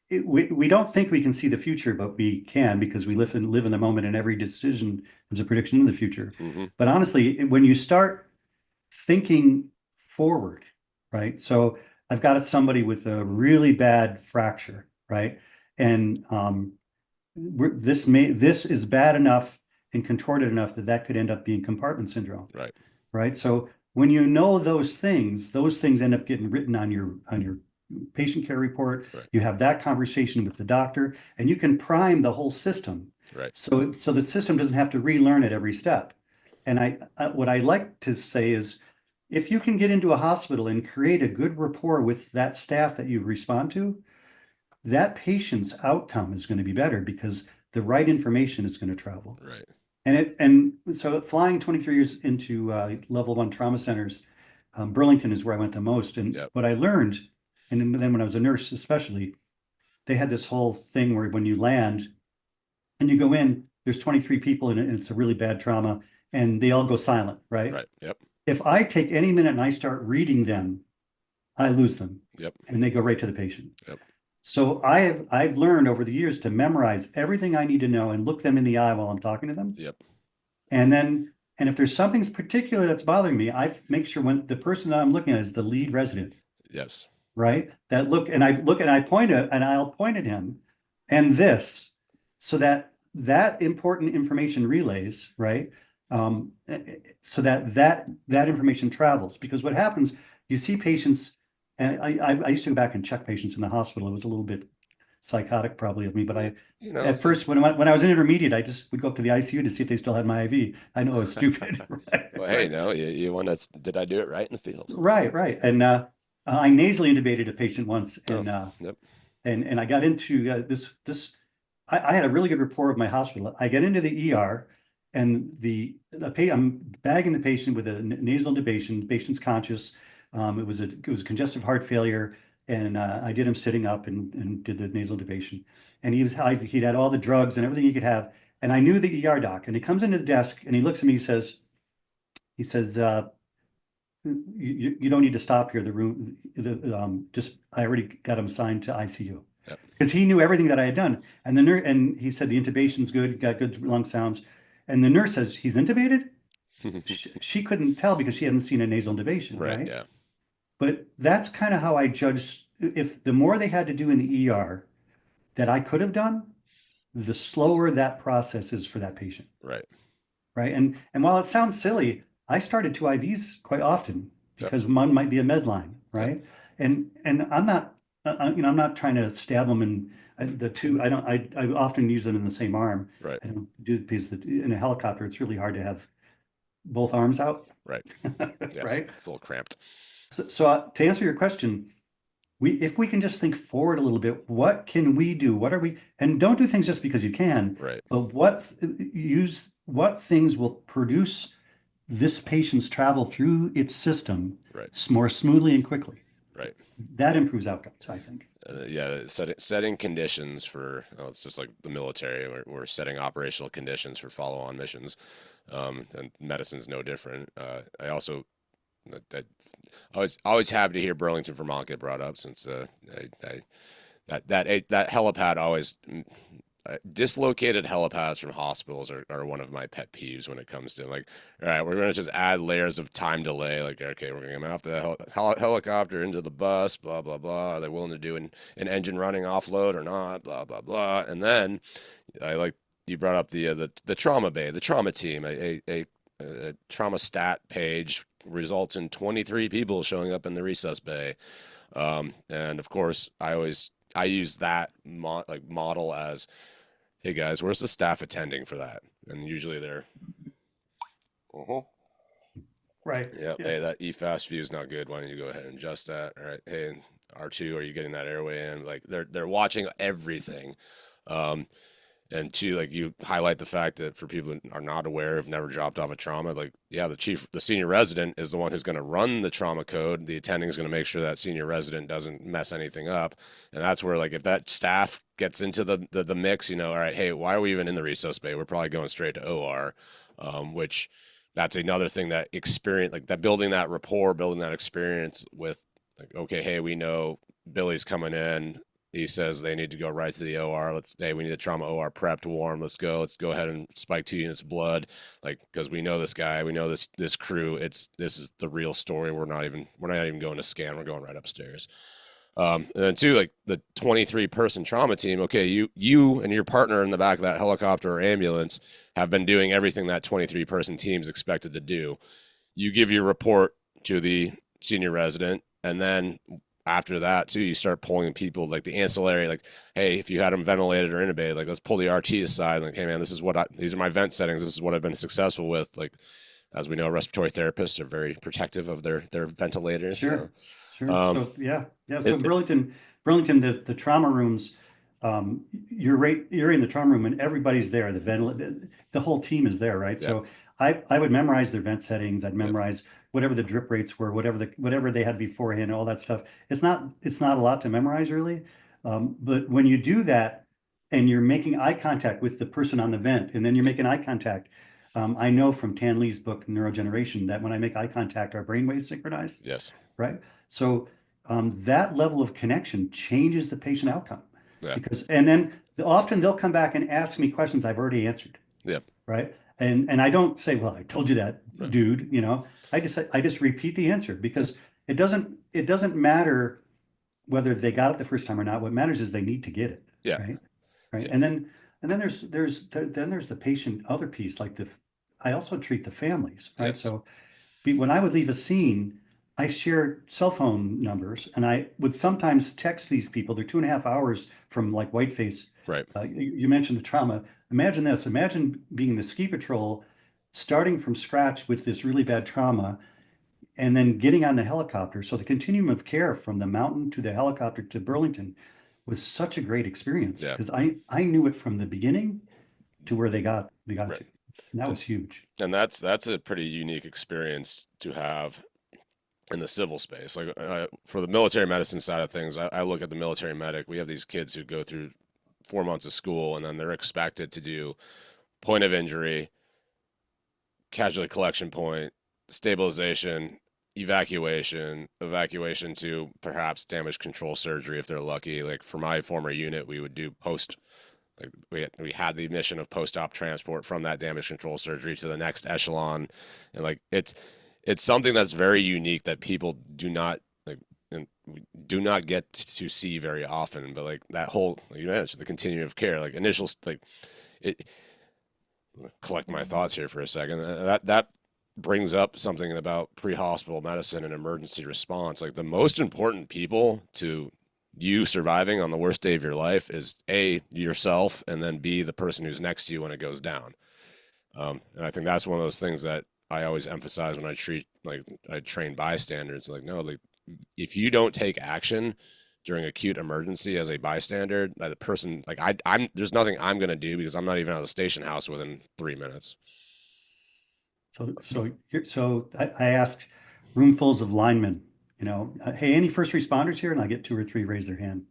[SPEAKER 2] we don't think we can see the future, but we can because we live in the moment, and every decision is a prediction in the future.
[SPEAKER 3] Mm-hmm.
[SPEAKER 2] But honestly, when you start thinking forward, right? So I've got somebody with a really bad fracture, right? And this is bad enough and contorted enough that could end up being compartment syndrome,
[SPEAKER 3] Right.
[SPEAKER 2] right? So when you know those things end up getting written on your patient care report,
[SPEAKER 3] Right.
[SPEAKER 2] you have that conversation with the doctor, and you can prime the whole system.
[SPEAKER 3] Right.
[SPEAKER 2] So the system doesn't have to relearn at every step. And what I like to say is, if you can get into a hospital and create a good rapport with that staff that you respond to, that patient's outcome is going to be better because the right information is going to travel.
[SPEAKER 3] Right.
[SPEAKER 2] And so flying 23 years into level 1 trauma centers, Burlington is where I went the most. And
[SPEAKER 3] Yep.
[SPEAKER 2] what I learned, and then when I was a nurse especially, they had this whole thing where when you land and you go in, there's 23 people in it, and it's a really bad trauma, and they all go silent, right?
[SPEAKER 3] Right. Yep.
[SPEAKER 2] If I take any minute and I start reading them, I lose them.
[SPEAKER 3] Yep.
[SPEAKER 2] And they go right to the patient.
[SPEAKER 3] Yep.
[SPEAKER 2] So I've learned over the years to memorize everything I need to know and look them in the eye while I'm talking to them.
[SPEAKER 3] Yep.
[SPEAKER 2] And if there's something particular that's bothering me, I make sure when the person that I'm looking at is the lead resident,
[SPEAKER 3] Yes.
[SPEAKER 2] right? I'll point at him and this, so that important information relays, right? So that information travels, because what happens, you see patients, and I used to go back and check patients in the hospital. It was a little bit psychotic probably of me, but at first when I was in intermediate, I just would go up to the ICU to see if they still had my IV. I know it was stupid. Right,
[SPEAKER 3] Well, hey, no, you want to, did I do it right in the field?
[SPEAKER 2] right. And I nasally intubated a patient once, and
[SPEAKER 3] Yep.
[SPEAKER 2] and I got into this. I had a really good rapport with my hospital. I get into the ER, and I'm bagging the patient with a nasal intubation. The patient's conscious. It was congestive heart failure, and I did him sitting up and did the nasal intubation. And he'd had all the drugs and everything he could have. And I knew the ER doc. And he comes into the desk and he looks at me. He says, you don't need to stop here. The room, I already got him assigned to ICU.
[SPEAKER 3] Yep.
[SPEAKER 2] Because he knew everything that I had done. And the nurse, and he said the intubation's good, got good lung sounds. And the nurse says, he's intubated? She couldn't tell because she hadn't seen a nasal intubation, right?
[SPEAKER 3] Yeah.
[SPEAKER 2] But that's kind of how I judged. If the more they had to do in the ER that I could have done, the slower that process is for that patient.
[SPEAKER 3] Right.
[SPEAKER 2] Right. And while it sounds silly, I started 2 IVs quite often because one might be a med line, right? Yep. And I'm not, I'm not trying to stab them in the two. I often use them in the same arm.
[SPEAKER 3] Right.
[SPEAKER 2] I don't do it because in a helicopter, it's really hard to have both arms out.
[SPEAKER 3] Right. Yes,
[SPEAKER 2] right.
[SPEAKER 3] It's a little cramped.
[SPEAKER 2] So to answer your question, if we can just think forward a little bit, what can we do? What are we? And don't do things just because you can.
[SPEAKER 3] Right.
[SPEAKER 2] But what things will produce this patient's travel through its system more smoothly and quickly.
[SPEAKER 3] Right.
[SPEAKER 2] That improves outcomes, I think.
[SPEAKER 3] Setting conditions for, it's just like the military. We're setting operational conditions for follow-on missions, and medicine's no different. I always happy to hear Burlington, Vermont get brought up, since that helipad always. Dislocated helipads from hospitals are one of my pet peeves when it comes to, like, all right, we're going to just add layers of time delay. Like, okay, we're going to get off the helicopter into the bus, blah, blah, blah. Are they willing to do an engine running offload or not? Blah, blah, blah. And then you brought up the trauma bay, the trauma team, a trauma stat page results in 23 people showing up in the resus bay. And of course I use that model as, hey guys, where's the staff attending for that? And usually they're,
[SPEAKER 2] right.
[SPEAKER 3] Yep. Yeah. Hey, that EFAST view is not good. Why don't you go ahead and adjust that? All right. Hey, R2, are you getting that airway in? Like, they're watching everything. And two, like, you highlight the fact that for people who are not aware, have never dropped off a trauma, like, yeah, the senior resident is the one who's going to run the trauma code. The attending is going to make sure that senior resident doesn't mess anything up. And that's where, like, if that staff gets into the mix, all right, hey, why are we even in the resus bay? We're probably going straight to OR, which that's another thing, that experience, like, that building that rapport, building that experience with, like, okay, hey, we know Billy's coming in. He says they need to go right to the OR. We need the trauma OR prepped, warm. Let's go ahead and spike 2 units of blood. Like, because we know this guy, we know this crew. This is the real story. We're not even going to scan. We're going right upstairs. And then two, like, the 23-person trauma team. Okay, you and your partner in the back of that helicopter or ambulance have been doing everything that 23-person team is expected to do. You give your report to the senior resident, and then after that too, you start pulling people like the ancillary, like, hey, if you had them ventilated or intubated, like let's pull the RT aside. Like, hey man, these are my vent settings. This is what I've been successful with. Like, as we know, respiratory therapists are very protective of their ventilators. So,
[SPEAKER 2] Sure, sure.
[SPEAKER 3] um,
[SPEAKER 2] So yeah, yeah. So
[SPEAKER 3] it,
[SPEAKER 2] Burlington, the trauma rooms, you're in the trauma room and everybody's there. The whole team is there, right?
[SPEAKER 3] yeah,
[SPEAKER 2] So I would memorize their vent settings. I'd
[SPEAKER 3] yep,
[SPEAKER 2] memorize whatever the drip rates were, whatever they had beforehand, all that stuff. It's not a lot to memorize really, but when you do that and you're making eye contact with the person on the vent, and then you're making eye contact. I know from Tan Lee's book Neurogeneration that when I make eye contact, our brainwaves synchronize,
[SPEAKER 3] yes,
[SPEAKER 2] right? So that level of connection changes the patient outcome
[SPEAKER 3] yeah,
[SPEAKER 2] and then often they'll come back and ask me questions I've already answered,
[SPEAKER 3] yep,
[SPEAKER 2] right? And I don't say, well, I told you that,
[SPEAKER 3] right,
[SPEAKER 2] dude, I just repeat the answer
[SPEAKER 3] yeah,
[SPEAKER 2] because it doesn't matter whether they got it the first time or not. What matters is they need to get it,
[SPEAKER 3] yeah,
[SPEAKER 2] right? Right.
[SPEAKER 3] yeah,
[SPEAKER 2] And then there's the patient other piece, I also treat the families, right?
[SPEAKER 3] yes,
[SPEAKER 2] So when I would leave a scene, I shared cell phone numbers and I would sometimes text these people. They're 2.5 hours from like Whiteface.
[SPEAKER 3] right,
[SPEAKER 2] You mentioned the trauma. Imagine this. Imagine being the ski patrol, starting from scratch with this really bad trauma, and then getting on the helicopter. So the continuum of care from the mountain to the helicopter to Burlington was such a great experience
[SPEAKER 3] yeah,
[SPEAKER 2] because I knew it from the beginning to where they got
[SPEAKER 3] right.
[SPEAKER 2] to. And that
[SPEAKER 3] And
[SPEAKER 2] was huge.
[SPEAKER 3] that's a pretty unique experience to have in the civil space. Like for the military medicine side of things, I look at the military medic. We have these kids who go through 4 months of school, and then they're expected to do point of injury, casualty collection point, stabilization, evacuation to perhaps damage control surgery if they're lucky. Like for my former unit, we would do post. Like we had the mission of post-op transport from that damage control surgery to the next echelon, and like it's something that's very unique that people do not like and do not get to see very often. But like that whole, like you mentioned, the continuum of care, like initial, like it. Collect my thoughts here for a second. That brings up something about pre-hospital medicine and emergency response. Like the most important people to you surviving on the worst day of your life is A, yourself, and then B, the person who's next to you when it goes down. And I think that's one of those things that I always emphasize when I train bystanders. Like, no, like if you don't take action during acute emergency as a bystander, that the person, like I'm there's nothing I'm gonna do because I'm not even out of the station house within 3 minutes.
[SPEAKER 2] So I asked roomfuls of linemen, hey, any first responders here? And I get two or three raise their hand.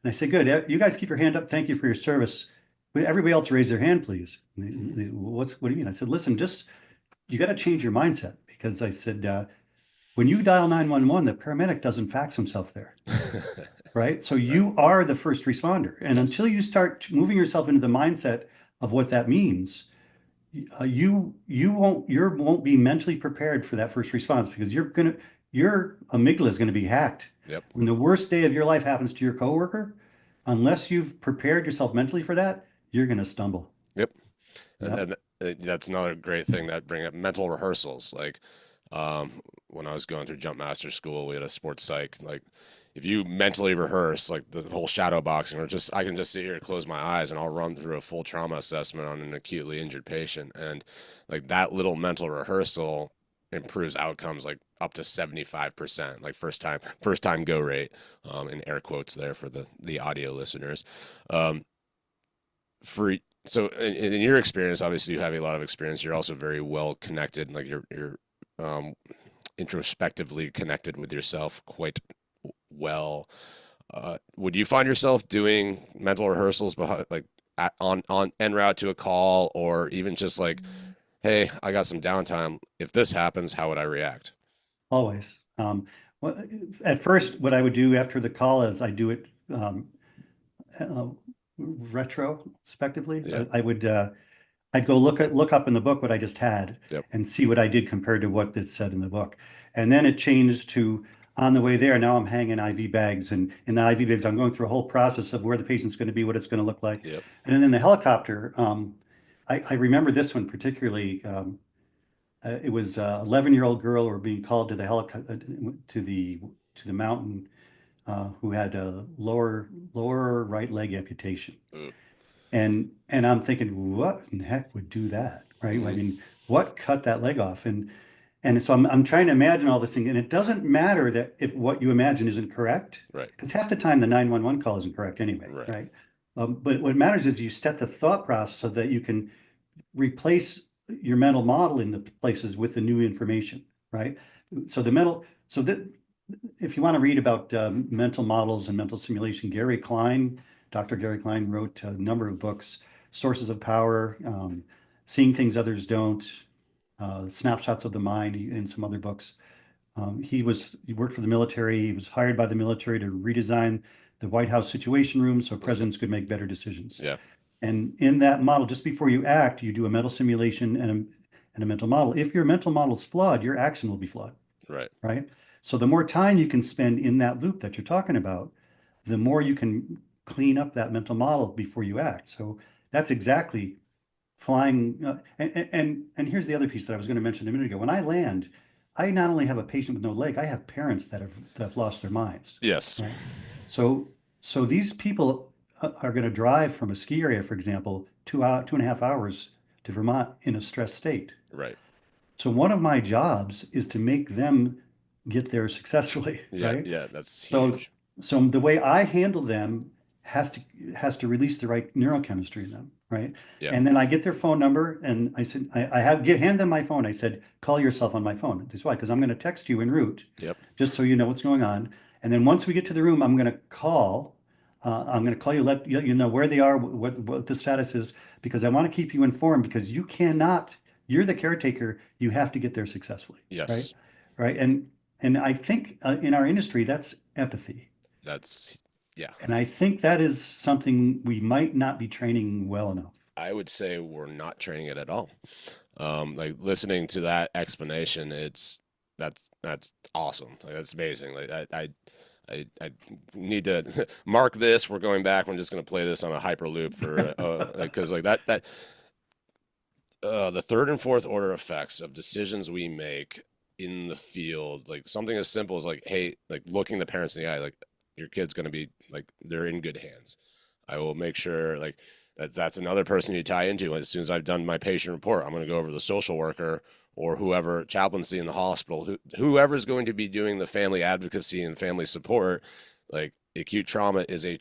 [SPEAKER 2] And I said, good, you guys keep your hand up. Thank you for your service. Would everybody else raise their hand, please? What do you mean? I said, listen, you got to change your mindset because I said, when you dial 911, the paramedic doesn't fax himself there, right? So
[SPEAKER 3] Right.
[SPEAKER 2] you are the first responder. And
[SPEAKER 3] Yes.
[SPEAKER 2] until you start moving yourself into the mindset of what that means, you won't be mentally prepared for that first response because your amygdala is gonna be hacked.
[SPEAKER 3] Yep.
[SPEAKER 2] When the worst day of your life happens to your coworker, unless you've prepared yourself mentally for that, you're gonna stumble.
[SPEAKER 3] Yep. And,
[SPEAKER 2] Yep.
[SPEAKER 3] and that's another great thing that bring up mental rehearsals. Like when I was going through jump master school, we had a sports psych. Like if you mentally rehearse like the whole shadow boxing, or just I can just sit here and close my eyes and I'll run through a full trauma assessment on an acutely injured patient, and like that little mental rehearsal improves outcomes like up to 75%, like first time go rate, in air quotes there for the audio listeners. um, for so in your experience, obviously you have a lot of experience. You're also very well connected, like you're um, introspectively connected with yourself quite well. Would you find yourself doing mental rehearsals behind, like on en route to a call, or even just like, hey, I got some downtime. If this happens, how would I react?
[SPEAKER 2] Always. Well, at first, what I would do after the call is I do it uh, retrospectively.
[SPEAKER 3] Yeah.
[SPEAKER 2] I'd go look up in the book what I just had
[SPEAKER 3] Yep.
[SPEAKER 2] and see what I did compared to what it said in the book. And then it changed to on the way there. Now I'm hanging IV bags, and in the IV bags, I'm going through a whole process of where the patient's going to be, what it's going to look like.
[SPEAKER 3] Yep.
[SPEAKER 2] And then in the helicopter, I remember this one particularly. It was 11-year-old girl who were being called to the helicopter to the mountain, who had a lower right leg amputation.
[SPEAKER 3] Ooh.
[SPEAKER 2] And I'm thinking, what in the heck would do that, right? I
[SPEAKER 3] Hmm.
[SPEAKER 2] mean, what cut that leg off? And so I'm trying to imagine all this thing, and it doesn't matter that if what you imagine isn't correct,
[SPEAKER 3] Right.
[SPEAKER 2] because half the time the 911 call isn't correct anyway,
[SPEAKER 3] Right.
[SPEAKER 2] right? But what matters is you set the thought process so that you can replace your mental model in the places with the new information, right? So that if you want to read about mental models and mental simulation, Dr. Gary Klein wrote a number of books, Sources of Power, Seeing Things Others Don't, Snapshots of the Mind, and some other books. He worked for the military. He was hired by the military to redesign the White House Situation Room so
[SPEAKER 3] Okay.
[SPEAKER 2] presidents could make better decisions.
[SPEAKER 3] Yeah.
[SPEAKER 2] And in that model, just before you act, you do a mental simulation and a mental model. If your mental model is flawed, your action will be flawed,
[SPEAKER 3] Right.
[SPEAKER 2] right? So the more time you can spend in that loop that you're talking about, the more you can clean up that mental model before you act. So that's exactly flying. And here's the other piece that I was going to mention a minute ago. When I land, I not only have a patient with no leg, I have parents that have lost their minds,
[SPEAKER 3] Yes.
[SPEAKER 2] right? So so these people are going to drive from a ski area, for example, 2.5 hours to Vermont in a stressed state.
[SPEAKER 3] Right.
[SPEAKER 2] So one of my jobs is to make them get there successfully,
[SPEAKER 3] Yeah.
[SPEAKER 2] right?
[SPEAKER 3] Yeah. That's
[SPEAKER 2] So,
[SPEAKER 3] huge.
[SPEAKER 2] so the way I handle them has to has to release the right neurochemistry in them, right?
[SPEAKER 3] Yeah.
[SPEAKER 2] And then I get their phone number, and I said hand them my phone. I said, call yourself on my phone. That's why, because I'm going to text you en route,
[SPEAKER 3] Yep.
[SPEAKER 2] just so you know what's going on. And then once we get to the room, I'm going to call. I'm going to call you, let you know where they are, what the status is, because I want to keep you informed. Because you cannot, you're the caretaker. You have to get there successfully, right?
[SPEAKER 3] Yes.
[SPEAKER 2] Right. And I think in our industry, that's empathy.
[SPEAKER 3] That's, yeah.
[SPEAKER 2] And I think that is something we might not be training well enough.
[SPEAKER 3] I would say we're not training it at all. Like listening to that explanation, that's awesome. Like that's amazing. Like I need to mark this. We're going back. We're just gonna play this on a hyperloop for because like the third and fourth order effects of decisions we make in the field, like something as simple as like, hey, like looking the parents in the eye, like your kid's gonna be like they're in good hands. I will make sure like that's another person you tie into. As soon as I've done my patient report, I'm going to go over to the social worker or whoever chaplaincy in the hospital, whoever's going to be doing the family advocacy and family support. Like acute trauma is a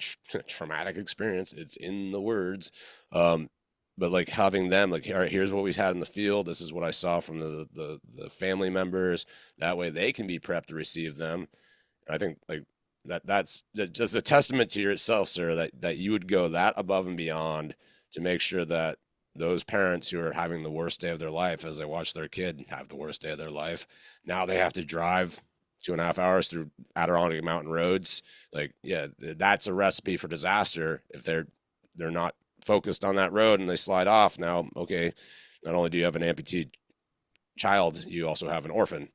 [SPEAKER 3] traumatic experience. It's in the words. But like having them like, all right, here's what we had in the field. This is what I saw from the family members. That way they can be prepped to receive them. I think like that's just a testament to yourself, sir, that you would go that above and beyond to make sure that those parents who are having the worst day of their life as they watch their kid have the worst day of their life, now they have to drive 2.5 hours through Adirondack mountain roads. Like, yeah, that's a recipe for disaster if they're not focused on that road and they slide off. Now, okay, not only do you have an amputee child, you also have an orphan,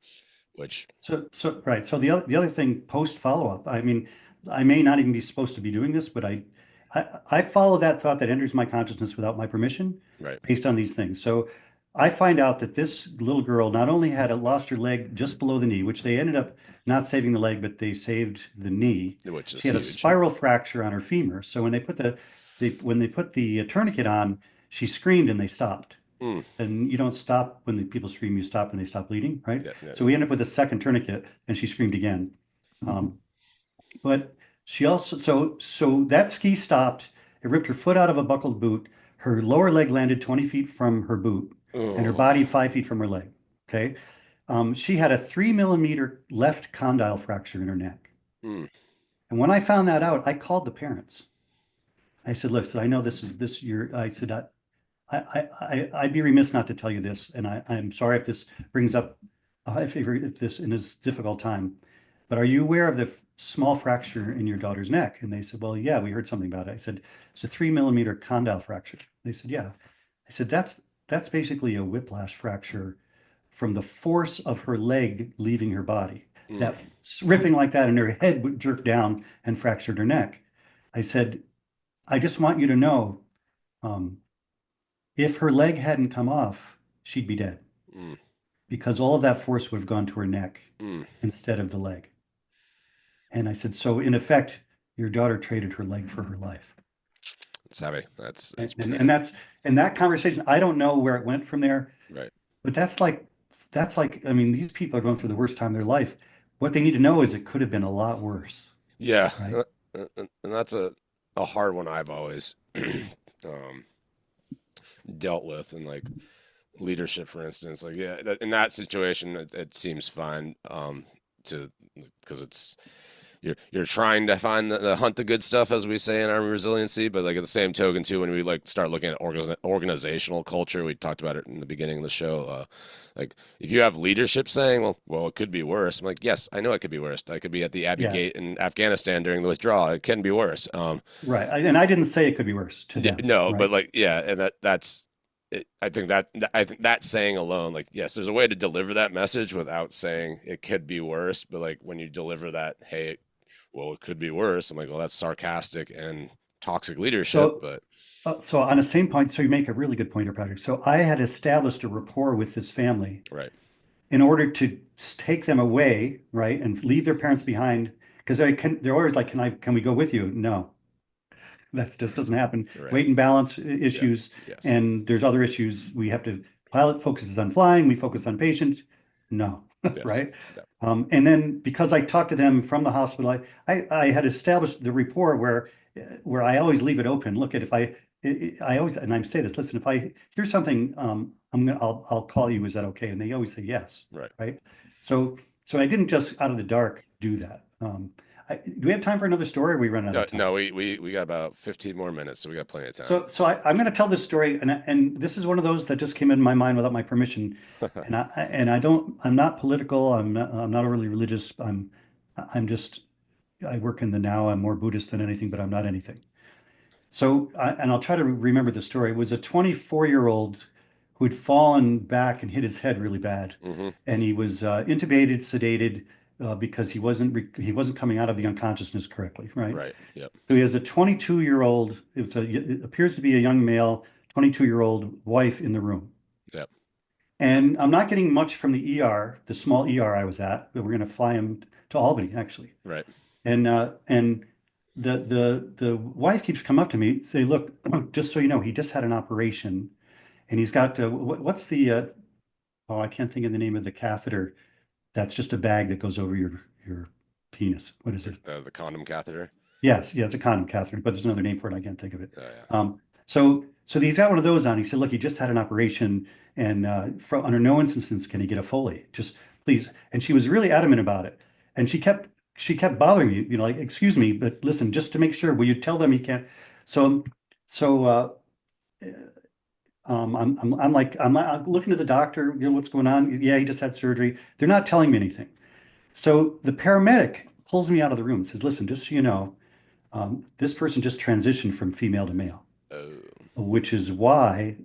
[SPEAKER 3] which
[SPEAKER 2] So right. So the other thing post follow-up, I mean, I may not even be supposed to be doing this, but I follow that thought that enters my consciousness without my permission
[SPEAKER 3] right,
[SPEAKER 2] based on these things. So I find out that this little girl not only had lost her leg just below the knee, which they ended up not saving the leg, but they saved the knee.
[SPEAKER 3] which is
[SPEAKER 2] She had a
[SPEAKER 3] huge.
[SPEAKER 2] spiral fracture on her femur. So when they put the tourniquet on, she screamed and they stopped.
[SPEAKER 3] Mm,
[SPEAKER 2] And you don't stop when the people scream, you stop when they stop bleeding, right?
[SPEAKER 3] yeah, yeah.
[SPEAKER 2] So we end up with a second tourniquet and she screamed again. Um, but she also, so that ski stopped. It ripped her foot out of a buckled boot. Her lower leg landed 20 feet from her boot and her
[SPEAKER 3] Oh,
[SPEAKER 2] body 5 feet from her leg. Okay. She had a 3 millimeter left condyle fracture in her neck.
[SPEAKER 3] mm,
[SPEAKER 2] And when I found that out, I called the parents. I said, listen, I know I said, I'd be remiss not to tell you this, and I'm sorry if this brings up, if this in this difficult time, but are you aware of the small fracture in your daughter's neck? And they said, well, yeah, we heard something about it. I said, it's a 3 millimeter condyle fracture. They said, yeah. I said, that's basically a whiplash fracture from the force of her leg leaving her body.
[SPEAKER 3] mm,
[SPEAKER 2] That ripping like that, and her head would jerk down and fractured her neck. I said, I just want you to know, um, if her leg hadn't come off, she'd be dead
[SPEAKER 3] mm,
[SPEAKER 2] because all of that force would have gone to her neck
[SPEAKER 3] mm.
[SPEAKER 2] instead of the leg. And I said, so in effect, your daughter traded her leg for her life.
[SPEAKER 3] It's heavy. That's
[SPEAKER 2] And,
[SPEAKER 3] it's
[SPEAKER 2] and,
[SPEAKER 3] pretty
[SPEAKER 2] and that's, and that conversation, I don't know where it went from there,
[SPEAKER 3] right.
[SPEAKER 2] but that's like, I mean, these people are going through the worst time of their life. What they need to know is it could have been a lot worse,
[SPEAKER 3] Yeah,
[SPEAKER 2] right?
[SPEAKER 3] and that's a hard one I've always um, dealt with, and like leadership, for instance. Like, yeah, in that situation, it seems fine to because it's you're trying to find the hunt the good stuff, as we say in our resiliency, but like at the same token too, when we like start looking at organizational culture, we talked about it in the beginning of the show. Like if you have leadership saying, well, it could be worse. I'm like, yes, I know it could be worse. I could be at the Abbey
[SPEAKER 2] Yeah,
[SPEAKER 3] Gate in Afghanistan during the withdrawal. It can be worse.
[SPEAKER 2] right. And I didn't say it could be worse to them,
[SPEAKER 3] No, but
[SPEAKER 2] right?
[SPEAKER 3] like, yeah, and that's. I think that saying alone, like, yes, there's a way to deliver that message without saying it could be worse. But like when you deliver that, hey, well, it could be worse. I'm like, well, that's sarcastic and toxic leadership,
[SPEAKER 2] So,
[SPEAKER 3] but
[SPEAKER 2] so on the same point, so you make a really good point here, Patrick. So I had established a rapport with this family
[SPEAKER 3] right,
[SPEAKER 2] in order to take them away, right, and leave their parents behind. Because they're always like, can we go with you? No, that just doesn't happen.
[SPEAKER 3] right,
[SPEAKER 2] Weight and balance
[SPEAKER 3] yeah,
[SPEAKER 2] issues,
[SPEAKER 3] yes,
[SPEAKER 2] and there's other issues. We have to, pilot focuses on flying, we focus on patient. No,
[SPEAKER 3] yes,
[SPEAKER 2] right?
[SPEAKER 3] yeah,
[SPEAKER 2] And then because I talked to them from the hospital, I had established the rapport where I always leave it open. Look at if I always, and I say this, listen, if I hear something, I'll call you. Is that okay? And they always say yes,
[SPEAKER 3] right.
[SPEAKER 2] right? So I didn't just out of the dark do that. Do we have time for another story? Or are we running out of time?
[SPEAKER 3] No, we got about 15 more minutes, so we got plenty of time.
[SPEAKER 2] So I'm going to tell this story, and this is one of those that just came into my mind without my permission, and I don't, I'm not political, I'm not overly religious, I'm just, I work in the now, I'm more Buddhist than anything, but I'm not anything. And I'll try to remember the story. It was a 24-year-old who had fallen back and hit his head really bad,
[SPEAKER 3] Mm-hmm.
[SPEAKER 2] and he was intubated, sedated, because he wasn't coming out of the unconsciousness correctly, right?
[SPEAKER 3] Right. Yep.
[SPEAKER 2] So he has a 22-year-old, it appears to be a young male, 22-year-old wife in the room.
[SPEAKER 3] Yep.
[SPEAKER 2] And I'm not getting much from the ER, the small ER I was at, but we're going to fly him to Albany, actually.
[SPEAKER 3] Right.
[SPEAKER 2] And the wife keeps coming up to me, say, look, just so you know, he just had an operation, and he's got what's oh, I can't think of the name of the catheter. That's just a bag that goes over your penis. What is it?
[SPEAKER 3] The condom catheter.
[SPEAKER 2] Yes, yeah, it's a condom catheter, but there's another name for it. I can't think of it.
[SPEAKER 3] Oh yeah.
[SPEAKER 2] So he's got one of those on. He said, "Look, he just had an operation, and under no instance can he get a Foley. Just please." And she was really adamant about it, and she kept bothering me. Like, excuse me, but listen, just to make sure, will you tell them he can't? So so I'm looking at the doctor. What's going on? Yeah, he just had surgery. They're not telling me anything. So the paramedic pulls me out of the room and says, "Listen, just so you know." This person just transitioned from female to male,
[SPEAKER 3] Oh.
[SPEAKER 2] which is why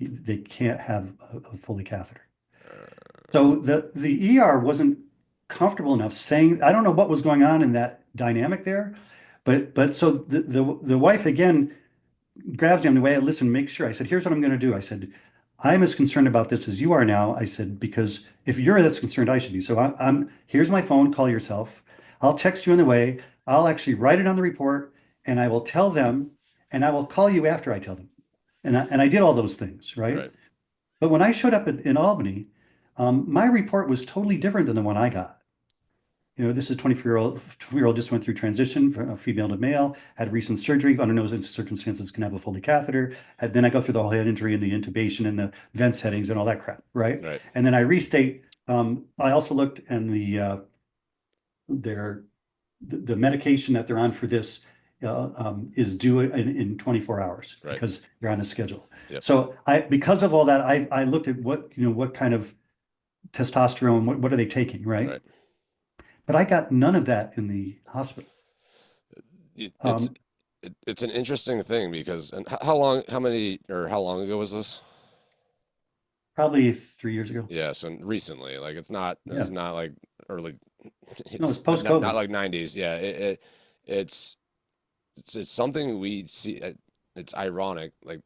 [SPEAKER 2] they can't have a Foley catheter.
[SPEAKER 3] Uh,
[SPEAKER 2] So the ER wasn't comfortable enough saying, I don't know what was going on in that dynamic there, but so the wife again grabs me on the way. Listen, make sure. I said, here's what I'm going to do. I said, I'm as concerned about this as you are now. I said, because if you're as concerned, I should be. So here's my phone. Call yourself. I'll text you on the way. I'll actually write it on the report, and I will tell them, and I will call you after I tell them. And I did all those things, right?
[SPEAKER 3] right.
[SPEAKER 2] But when I showed up in Albany, my report was totally different than the one I got. This is 24-year-old just went through transition from a female to male, had recent surgery, under no circumstances can have a Foley catheter. Then I go through the whole head injury and the intubation and the vent settings and all that crap, right?
[SPEAKER 3] Right.
[SPEAKER 2] And then I restate. I also looked and the medication that they're on for this is due in 24 hours
[SPEAKER 3] Right.
[SPEAKER 2] because you're on a schedule.
[SPEAKER 3] Yep.
[SPEAKER 2] So because of all that, I looked at what kind of testosterone, what are they taking, right?
[SPEAKER 3] Right.
[SPEAKER 2] But I got none of that in the hospital.
[SPEAKER 3] It's it's an interesting thing because and how long ago was this?
[SPEAKER 2] Probably 3 years ago.
[SPEAKER 3] Yeah, so recently, like
[SPEAKER 2] Yeah.
[SPEAKER 3] it's not like early,
[SPEAKER 2] No, it's
[SPEAKER 3] not
[SPEAKER 2] post-COVID.
[SPEAKER 3] like 90s. Yeah, it's it's something we see. It's ironic, like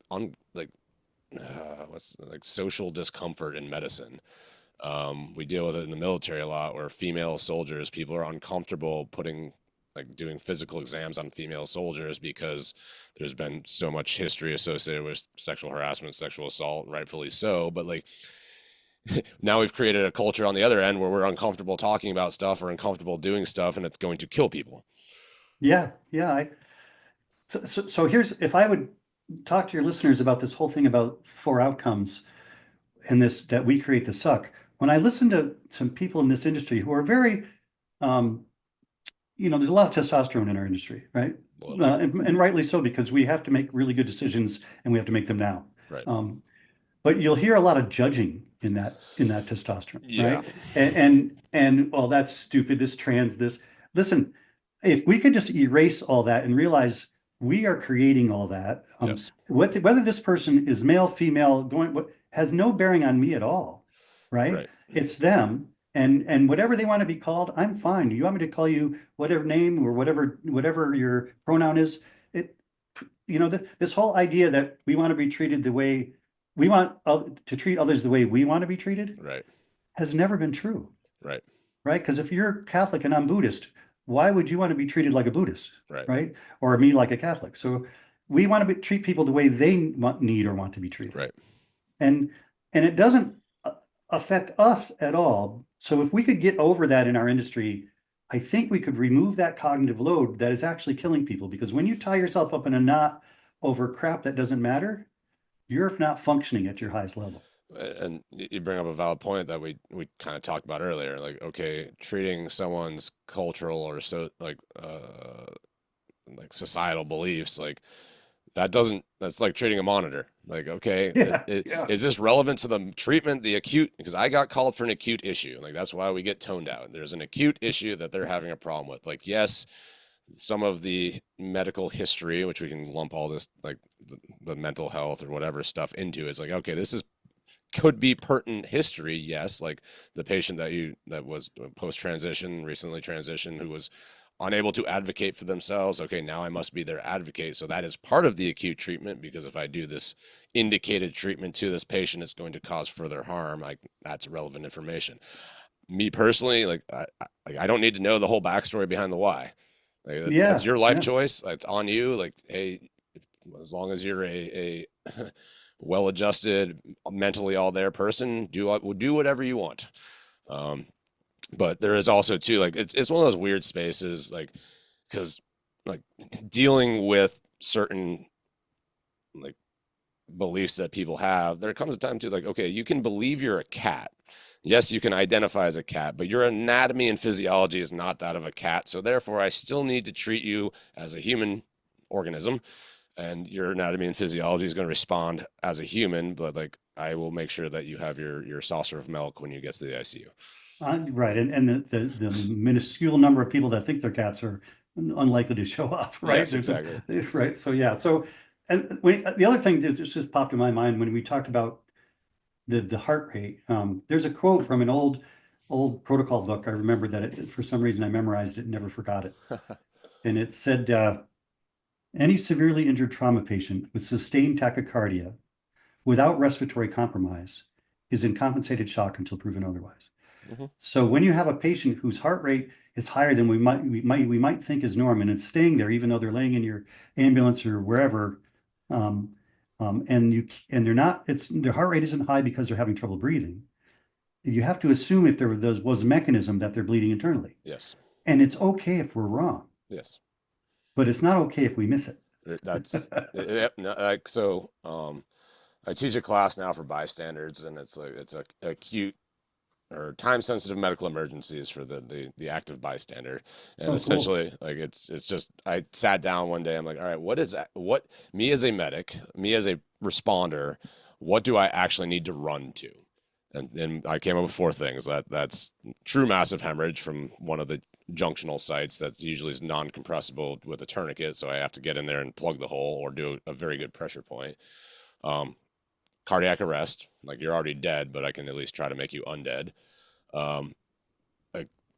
[SPEAKER 3] what's like social discomfort in medicine. We deal with it in the military a lot, where female soldiers, people are uncomfortable putting, like, doing physical exams on female soldiers because there's been so much history associated with sexual harassment, sexual assault, rightfully so. But like, now we've created a culture on the other end where we're uncomfortable talking about stuff or uncomfortable doing stuff, and it's going to kill people.
[SPEAKER 2] Yeah, yeah. So here's, if I would talk to your listeners about this whole thing about four outcomes and this, that we create the suck. When I listen to some people in this industry who are very, um, there's a lot of testosterone in our industry, right? And rightly so, because we have to make really good decisions and we have to make them now.
[SPEAKER 3] Right.
[SPEAKER 2] But you'll hear a lot of judging in that testosterone,
[SPEAKER 3] Yeah.
[SPEAKER 2] right? And well, that's stupid. This trans, this. Listen, if we could just erase all that and realize we are creating all that,
[SPEAKER 3] Yes.
[SPEAKER 2] whether this person is male, female, has no bearing on me at all, right?
[SPEAKER 3] Right.
[SPEAKER 2] It's them, and whatever they want to be called, I'm fine. You want me to call you whatever name or whatever your pronoun is? This whole idea that we want to be treated the way we want to treat others the way we want to be treated
[SPEAKER 3] Right.
[SPEAKER 2] has never been true,
[SPEAKER 3] Right.
[SPEAKER 2] right? Because if you're Catholic and I'm Buddhist, why would you want to be treated like a Buddhist,
[SPEAKER 3] Right.
[SPEAKER 2] right? Or me like a Catholic? So we want to treat people the way they need or want to be treated,
[SPEAKER 3] Right.
[SPEAKER 2] and it doesn't affect us at all. So if we could get over that in our industry, I think we could remove that cognitive load that is actually killing people. Because when you tie yourself up in a knot over crap that doesn't matter, you're not functioning at your highest level.
[SPEAKER 3] And you bring up a valid point that we kind of talked about earlier. Like, okay, treating someone's cultural or like societal beliefs, like that's like treating a monitor. Like, okay,
[SPEAKER 2] Yeah.
[SPEAKER 3] is this relevant to the treatment, the acute? Because I got called for an acute issue. Like, that's why we get toned out. There's an acute issue that they're having a problem with. Like, yes, some of the medical history, which we can lump all this, like the mental health or whatever stuff into, is like, okay, could be pertinent history. Yes, like the patient that was post transition, recently transitioned, who was unable to advocate for themselves. Okay, now I must be their advocate. So that is part of the acute treatment, because if I do this indicated treatment to this patient, it's going to cause further harm. Like, that's relevant information. Me personally, like I don't need to know the whole backstory behind the why. Like, that's your life choice. It's on you. Like, hey, as long as you're a well-adjusted, mentally all there person, do whatever you want. But there is also too, like, it's one of those weird spaces, like, because like dealing with certain like beliefs that people have, there comes a time too, like, okay, you can believe you're a cat. Yes, you can identify as a cat, but your anatomy and physiology is not that of a cat. So therefore, I still need to treat you as a human organism, and your anatomy and physiology is going to respond as a human. But like, I will make sure that you have your saucer of milk when you get to the ICU.
[SPEAKER 2] Right, and the minuscule number of people that think they're cats are unlikely to show up, right?
[SPEAKER 3] Yes, exactly.
[SPEAKER 2] Right. So yeah. So, and the other thing that just popped in my mind when we talked about the heart rate. There's a quote from an old protocol book. I remember that for some reason I memorized it and never forgot it. And it said, any severely injured trauma patient with sustained tachycardia without respiratory compromise is in compensated shock until proven otherwise.
[SPEAKER 3] Mm-hmm.
[SPEAKER 2] So when you have a patient whose heart rate is higher than we might think is normal, and it's staying there even though they're laying in your ambulance or wherever, and they're not, their heart rate isn't high because they're having trouble breathing. You have to assume if there was a mechanism that they're bleeding internally.
[SPEAKER 3] Yes.
[SPEAKER 2] And it's okay if we're wrong.
[SPEAKER 3] Yes.
[SPEAKER 2] But it's not okay if we miss it.
[SPEAKER 3] That's like, so I teach a class now for bystanders, and it's a acute or time sensitive medical emergencies for the active bystander. And essentially, cool. Like, it's just, I sat down one day, I'm like, all right, what me as a medic, me as a responder, what do I actually need to run to? And I came up with 4 things. That's true massive hemorrhage from one of the junctional sites that usually is non-compressible with a tourniquet, so I have to get in there and plug the hole or do a very good pressure point. Cardiac arrest, like, you're already dead, but I can at least try to make you undead. A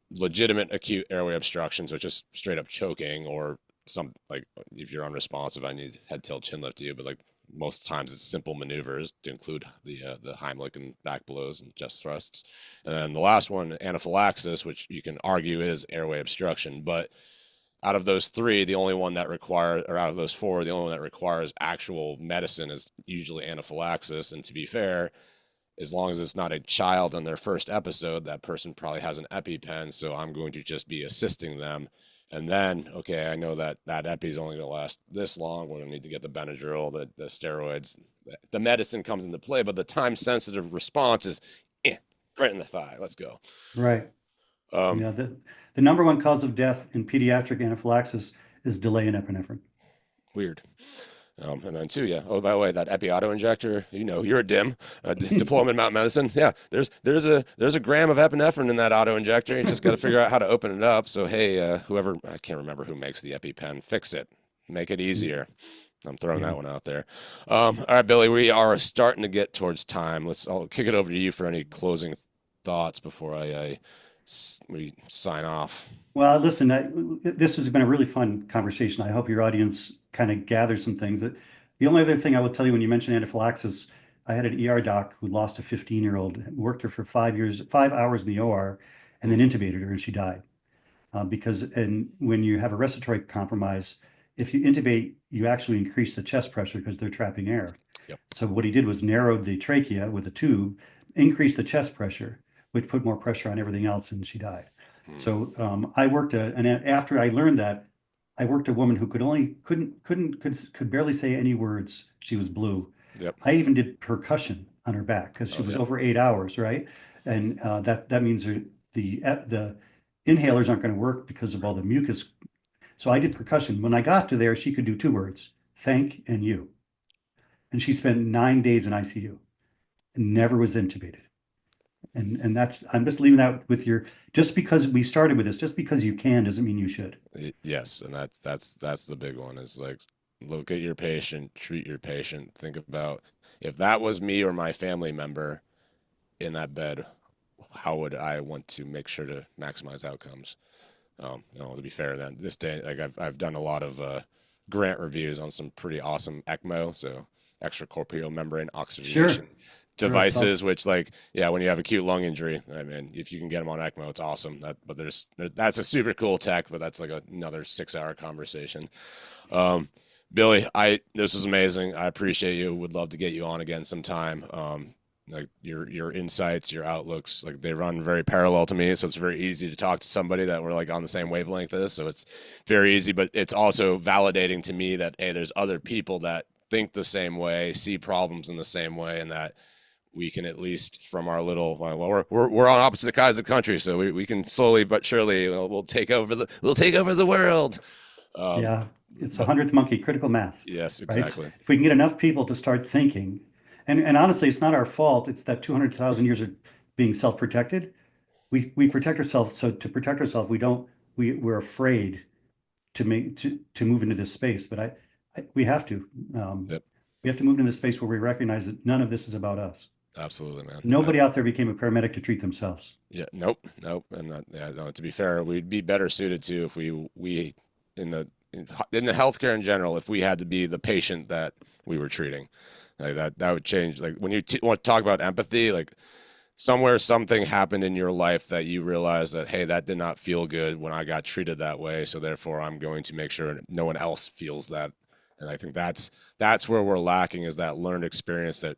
[SPEAKER 3] legitimate acute airway obstruction, so just straight up choking, or some, like, if you're unresponsive, I need head, tail, chin lift you, but like most times it's simple maneuvers to include the Heimlich and back blows and chest thrusts. And then the last one, anaphylaxis, which you can argue is airway obstruction, but out of those three, the only one that requires, or out of those four, the only one that requires actual medicine is usually anaphylaxis. And to be fair, as long as it's not a child on their first episode, that person probably has an EpiPen. So I'm going to just be assisting them. And then, okay, I know that that epi is only going to last this long. We're going to need to get the Benadryl, the steroids. The medicine comes into play, but the time-sensitive response is right in the thigh. Let's go.
[SPEAKER 2] Right. Yeah. The number one cause of death in pediatric anaphylaxis is delay in epinephrine.
[SPEAKER 3] Weird. And then too, yeah. Oh, by the way, that epi auto injector, you're a dim, deployment mount medicine. Yeah, there's a gram of epinephrine in that auto injector. You just got to figure out how to open it up. So hey, whoever, I can't remember who makes the EpiPen, fix it, make it easier. I'm throwing that one out there. All right, Billy, we are starting to get towards time. I'll kick it over to you for any closing thoughts before we sign off.
[SPEAKER 2] Well, listen, this has been a really fun conversation. I hope your audience kind of gathers some things. The only other thing I will tell you when you mention anaphylaxis, I had an ER doc who lost a 15-year-old, worked her for 5 years, 5 hours in the OR, and then intubated her, and she died. And when you have a respiratory compromise, if you intubate, you actually increase the chest pressure because they're trapping air.
[SPEAKER 3] Yep.
[SPEAKER 2] So what he did was narrowed the trachea with a tube, increased the chest pressure, which put more pressure on everything else, and she died. So I worked and after I learned that, I worked a woman who could barely say any words. She was blue.
[SPEAKER 3] Yep.
[SPEAKER 2] I even did percussion on her back because she was over 8 hours, right? And that means the inhalers aren't going to work because of all the mucus. So I did percussion. When I got to there, she could do 2 words: thank and you. And she spent 9 days in ICU and never was intubated. And that's, I'm just leaving that with just because we started with this, just because you can doesn't mean you should.
[SPEAKER 3] Yes. And that's the big one, is like, look at your patient, treat your patient. Think about, if that was me or my family member in that bed, how would I want to make sure to maximize outcomes? To be fair, then this day, like I've done a lot of grant reviews on some pretty awesome ECMO, so extracorporeal membrane oxygenation devices, which, like, yeah, when you have acute lung injury, I mean, if you can get them on ECMO, it's awesome. But that's a super cool tech, but that's like another 6-hour conversation. Billy, this was amazing. I appreciate you. Would love to get you on again sometime. Like your insights, your outlooks, like they run very parallel to me. So it's very easy to talk to somebody that we're like on the same wavelength as. So it's very easy, but it's also validating to me that, hey, there's other people that think the same way, see problems in the same way, and that we can, at least from our little, well, we're on opposite sides of the country, so we can slowly but surely we'll take over the world.
[SPEAKER 2] Yeah, it's the 100th monkey, critical mass.
[SPEAKER 3] Yes, exactly.
[SPEAKER 2] Right? If we can get enough people to start thinking, and honestly, it's not our fault. It's that 200,000 years of being self-protected. We protect ourselves. So to protect ourselves, we're afraid to move into this space. But we have to.
[SPEAKER 3] Yep.
[SPEAKER 2] We have to move into this space where we recognize that none of this is about us.
[SPEAKER 3] Absolutely, man.
[SPEAKER 2] Nobody out there became a paramedic to treat themselves.
[SPEAKER 3] Yeah, nope. And to be fair, we'd be better suited to if we in the healthcare in general, if we had to be the patient that we were treating, like that would change. Like when you want to talk about empathy, like somewhere something happened in your life that you realize that, hey, that did not feel good when I got treated that way, so therefore I'm going to make sure no one else feels that. And I think that's where we're lacking, is that learned experience that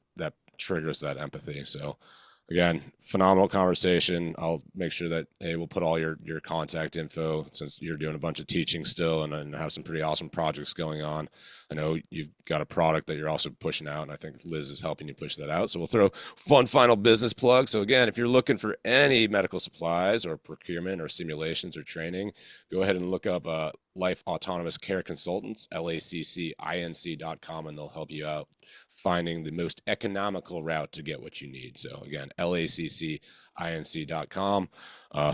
[SPEAKER 3] triggers that empathy. So again, phenomenal conversation. I'll make sure that, hey, we'll put all your contact info, since you're doing a bunch of teaching still and have some pretty awesome projects going on. I know you've got a product that you're also pushing out, and I think Liz is helping you push that out. So we'll throw fun final business plug. So again, if you're looking for any medical supplies or procurement or simulations or training, go ahead and look up Life Autonomous Care Consultants, LACCINC.com, and they'll help you out finding the most economical route to get what you need. So again, LACCINC.com.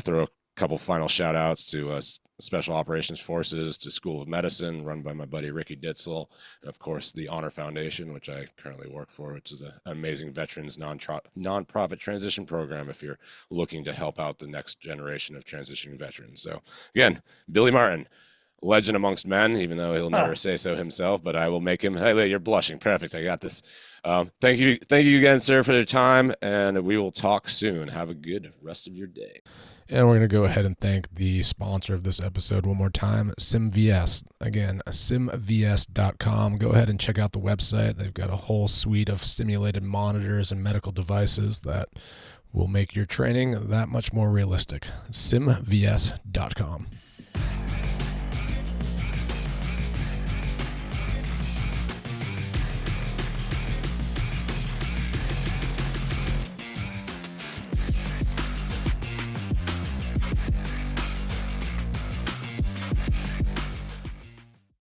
[SPEAKER 3] Throw a couple final shout outs to Special Operations Forces, to School of Medicine, run by my buddy Ricky Ditzel, and of course the Honor Foundation, which I currently work for, which is an amazing veterans nonprofit transition program if you're looking to help out the next generation of transitioning veterans. So again, Billy Martin, legend amongst men, even though he'll never say so himself, but I will make him, hey, you're blushing. Perfect. I got this. Thank you again, sir, for your time, and we will talk soon. Have a good rest of your day.
[SPEAKER 1] And we're going to go ahead and thank the sponsor of this episode one more time, SimVS. Again, simvs.com. Go ahead and check out the website. They've got a whole suite of stimulated monitors and medical devices that will make your training that much more realistic. simvs.com.